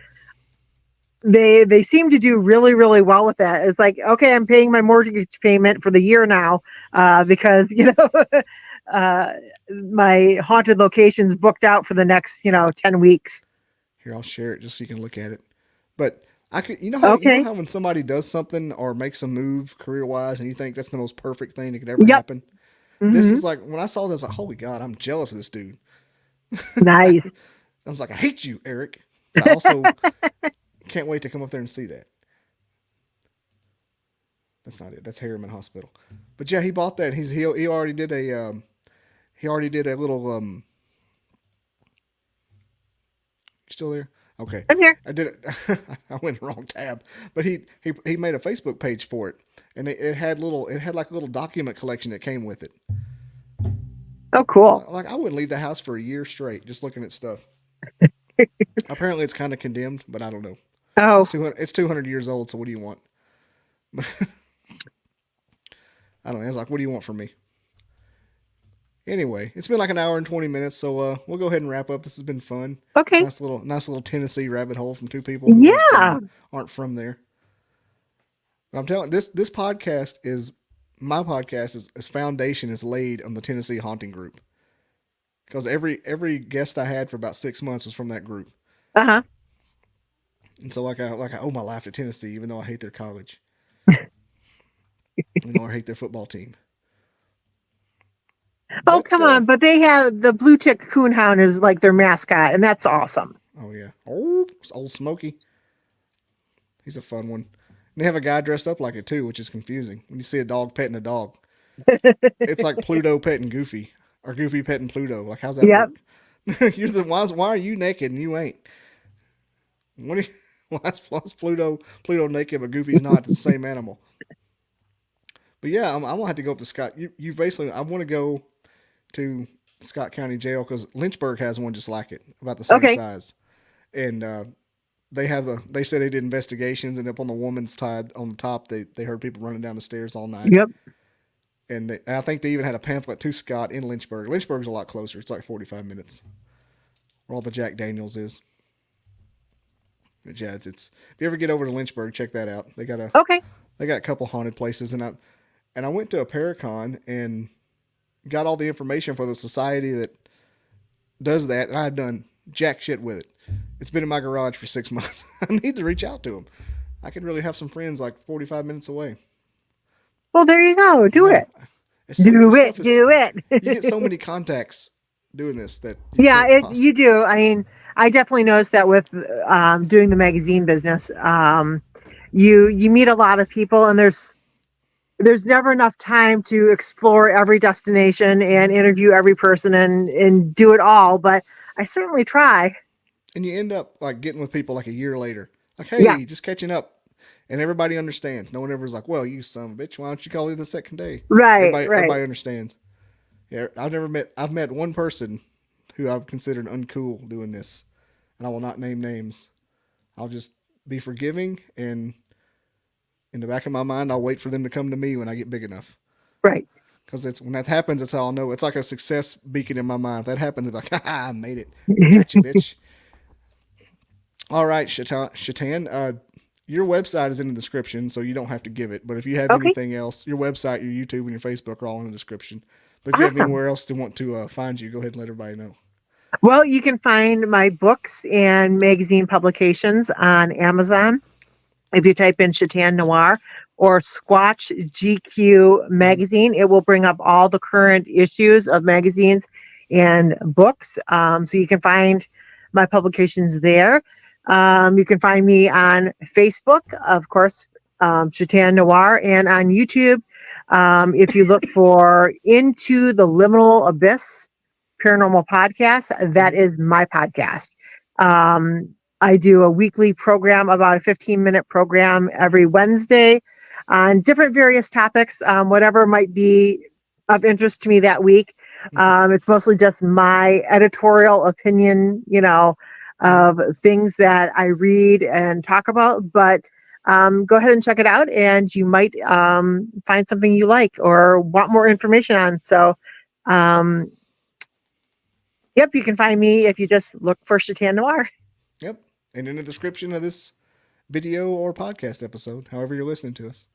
they seem to do really, really well with that. It's like, okay, I'm paying my mortgage payment for the year now because, my haunted location's booked out for the next, 10 weeks. Here, I'll share it just so you can look at it. But I could, you know how when somebody does something or makes a move career-wise and you think that's the most perfect thing that could ever happen? Mm-hmm. This is like, when I saw this, like, holy God, I'm jealous of this dude. Nice. I was like, I hate you, Eric. But I also can't wait to come up there and see that. That's not it. That's Harriman Hospital. But yeah, he bought that. He already did a little you still there? Okay. I'm here. I did it. I went the wrong tab. But he made a Facebook page for it. And it had like a little document collection that came with it. Oh, cool. Like, I wouldn't leave the house for a year straight just looking at stuff. Apparently it's kind of condemned, but I don't know. Oh, It's 200 years old, so what do you want? I don't know. It's like, what do you want from me? Anyway, it's been like an hour and 20 minutes, so we'll go ahead and wrap up. This has been fun. okay. Nice little Tennessee rabbit hole from two people who aren't from there. But I'm telling you, this podcast is my podcast is foundation is laid on the Tennessee Haunting Group. Because every guest I had for about 6 months was from that group. Uh-huh. And so I owe my life to Tennessee, even though I hate their college. I hate their football team. Oh, come on. But they have the blue tick coonhound is like their mascot, and that's awesome. Oh, yeah. Oh, it's Old Smokey. He's a fun one. And they have a guy dressed up like it, too, which is confusing. When you see a dog petting a dog. It's like Pluto petting Goofy. Or Goofy petting Pluto. Like, how's that work? Why are you naked and you ain't? Why is Pluto naked but Goofy's not? It's the same animal. But yeah, I'm gonna have to go up to Scott. You basically, I want to go to Scott County Jail because Lynchburg has one just like it, about the same size. And they said they did investigations, and up on the woman's side on the top, they heard people running down the stairs all night. Yep. And I think they even had a pamphlet to Scott in Lynchburg. Lynchburg's a lot closer. It's like 45 minutes. Where all the Jack Daniels is. But yeah, if you ever get over to Lynchburg, check that out. They got a couple haunted places, and I went to a Paracon and got all the information for the society that does that, and I had done jack shit with it. It's been in my garage for 6 months. I need to reach out to them. I could really have some friends like 45 minutes away. Well, there you go. Do it. Do it. You get so many contacts doing this that you do. I mean, I definitely noticed that with doing the magazine business. You meet a lot of people, and there's never enough time to explore every destination and interview every person and do it all. But I certainly try. And you end up like getting with people like a year later. Like, hey, just catching up. And everybody understands. No one ever's like, well, you son of a bitch, why don't you call me the second day? Right, everybody understands. Yeah, I've met one person who I've considered uncool doing this. And I will not name names. I'll just be forgiving, and in the back of my mind, I'll wait for them to come to me when I get big enough. Right. Because when that happens, that's how I'll know. It's like a success beacon in my mind. If that happens, it's like, I made it. Gotcha, bitch. All right, Shetan. Your website is in the description, so you don't have to give it. But if you have anything else, your website, your YouTube, and your Facebook are all in the description. But if you have anywhere else to want to find you, go ahead and let everybody know. Well, you can find my books and magazine publications on Amazon. If you type in Shetan Noir or Squatch GQ magazine, it will bring up all the current issues of magazines and books. So you can find my publications there. You can find me on Facebook, of course, Shetan Noir, and on YouTube. If you look for Into the Liminal Abyss Paranormal Podcast, that is my podcast. I do a weekly program, about a 15-minute program every Wednesday on different various topics, whatever might be of interest to me that week. It's mostly just my editorial opinion, of things that I read and talk about. But go ahead and check it out, and you might find something you like or want more information on. So, yep, you can find me if you just look for Shetan Noir. Yep. And in the description of this video or podcast episode, however you're listening to us.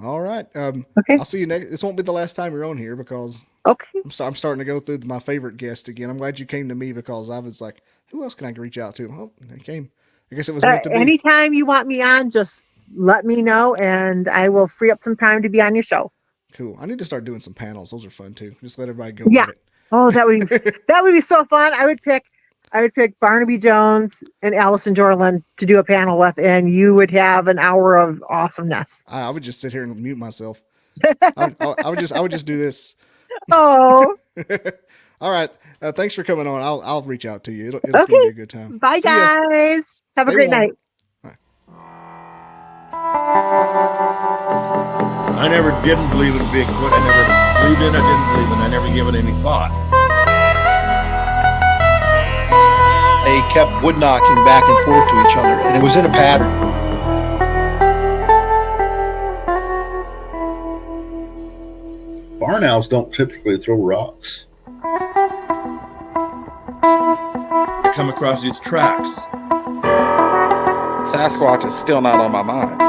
All right. Okay. I'll see you next. This won't be the last time you're on here because Okay. I'm starting to go through my favorite guest again. I'm glad you came to me because I was like, who else can I reach out to? Oh, he came. I guess it was meant to be. Anytime you want me on, just let me know, and I will free up some time to be on your show. Cool. I need to start doing some panels. Those are fun too. Just let everybody go Yeah. at it. Oh, that would be so fun. I would pick Barnaby Jones and Allison Jorland to do a panel with, and you would have an hour of awesomeness. I would just sit here and mute myself. I would just do this. Oh, All right. Thanks for coming on. I'll reach out to you. It's Okay. gonna be a good time. bye, See ya. guys. Have a Stay great warm. night. I never didn't believe in Bigfoot. I never believed in it. I didn't believe in it. I never gave it any thought. They kept wood knocking back and forth to each other, and it was in a pattern. Barn owls don't typically throw rocks. I come across these tracks. Sasquatch is still not on my mind.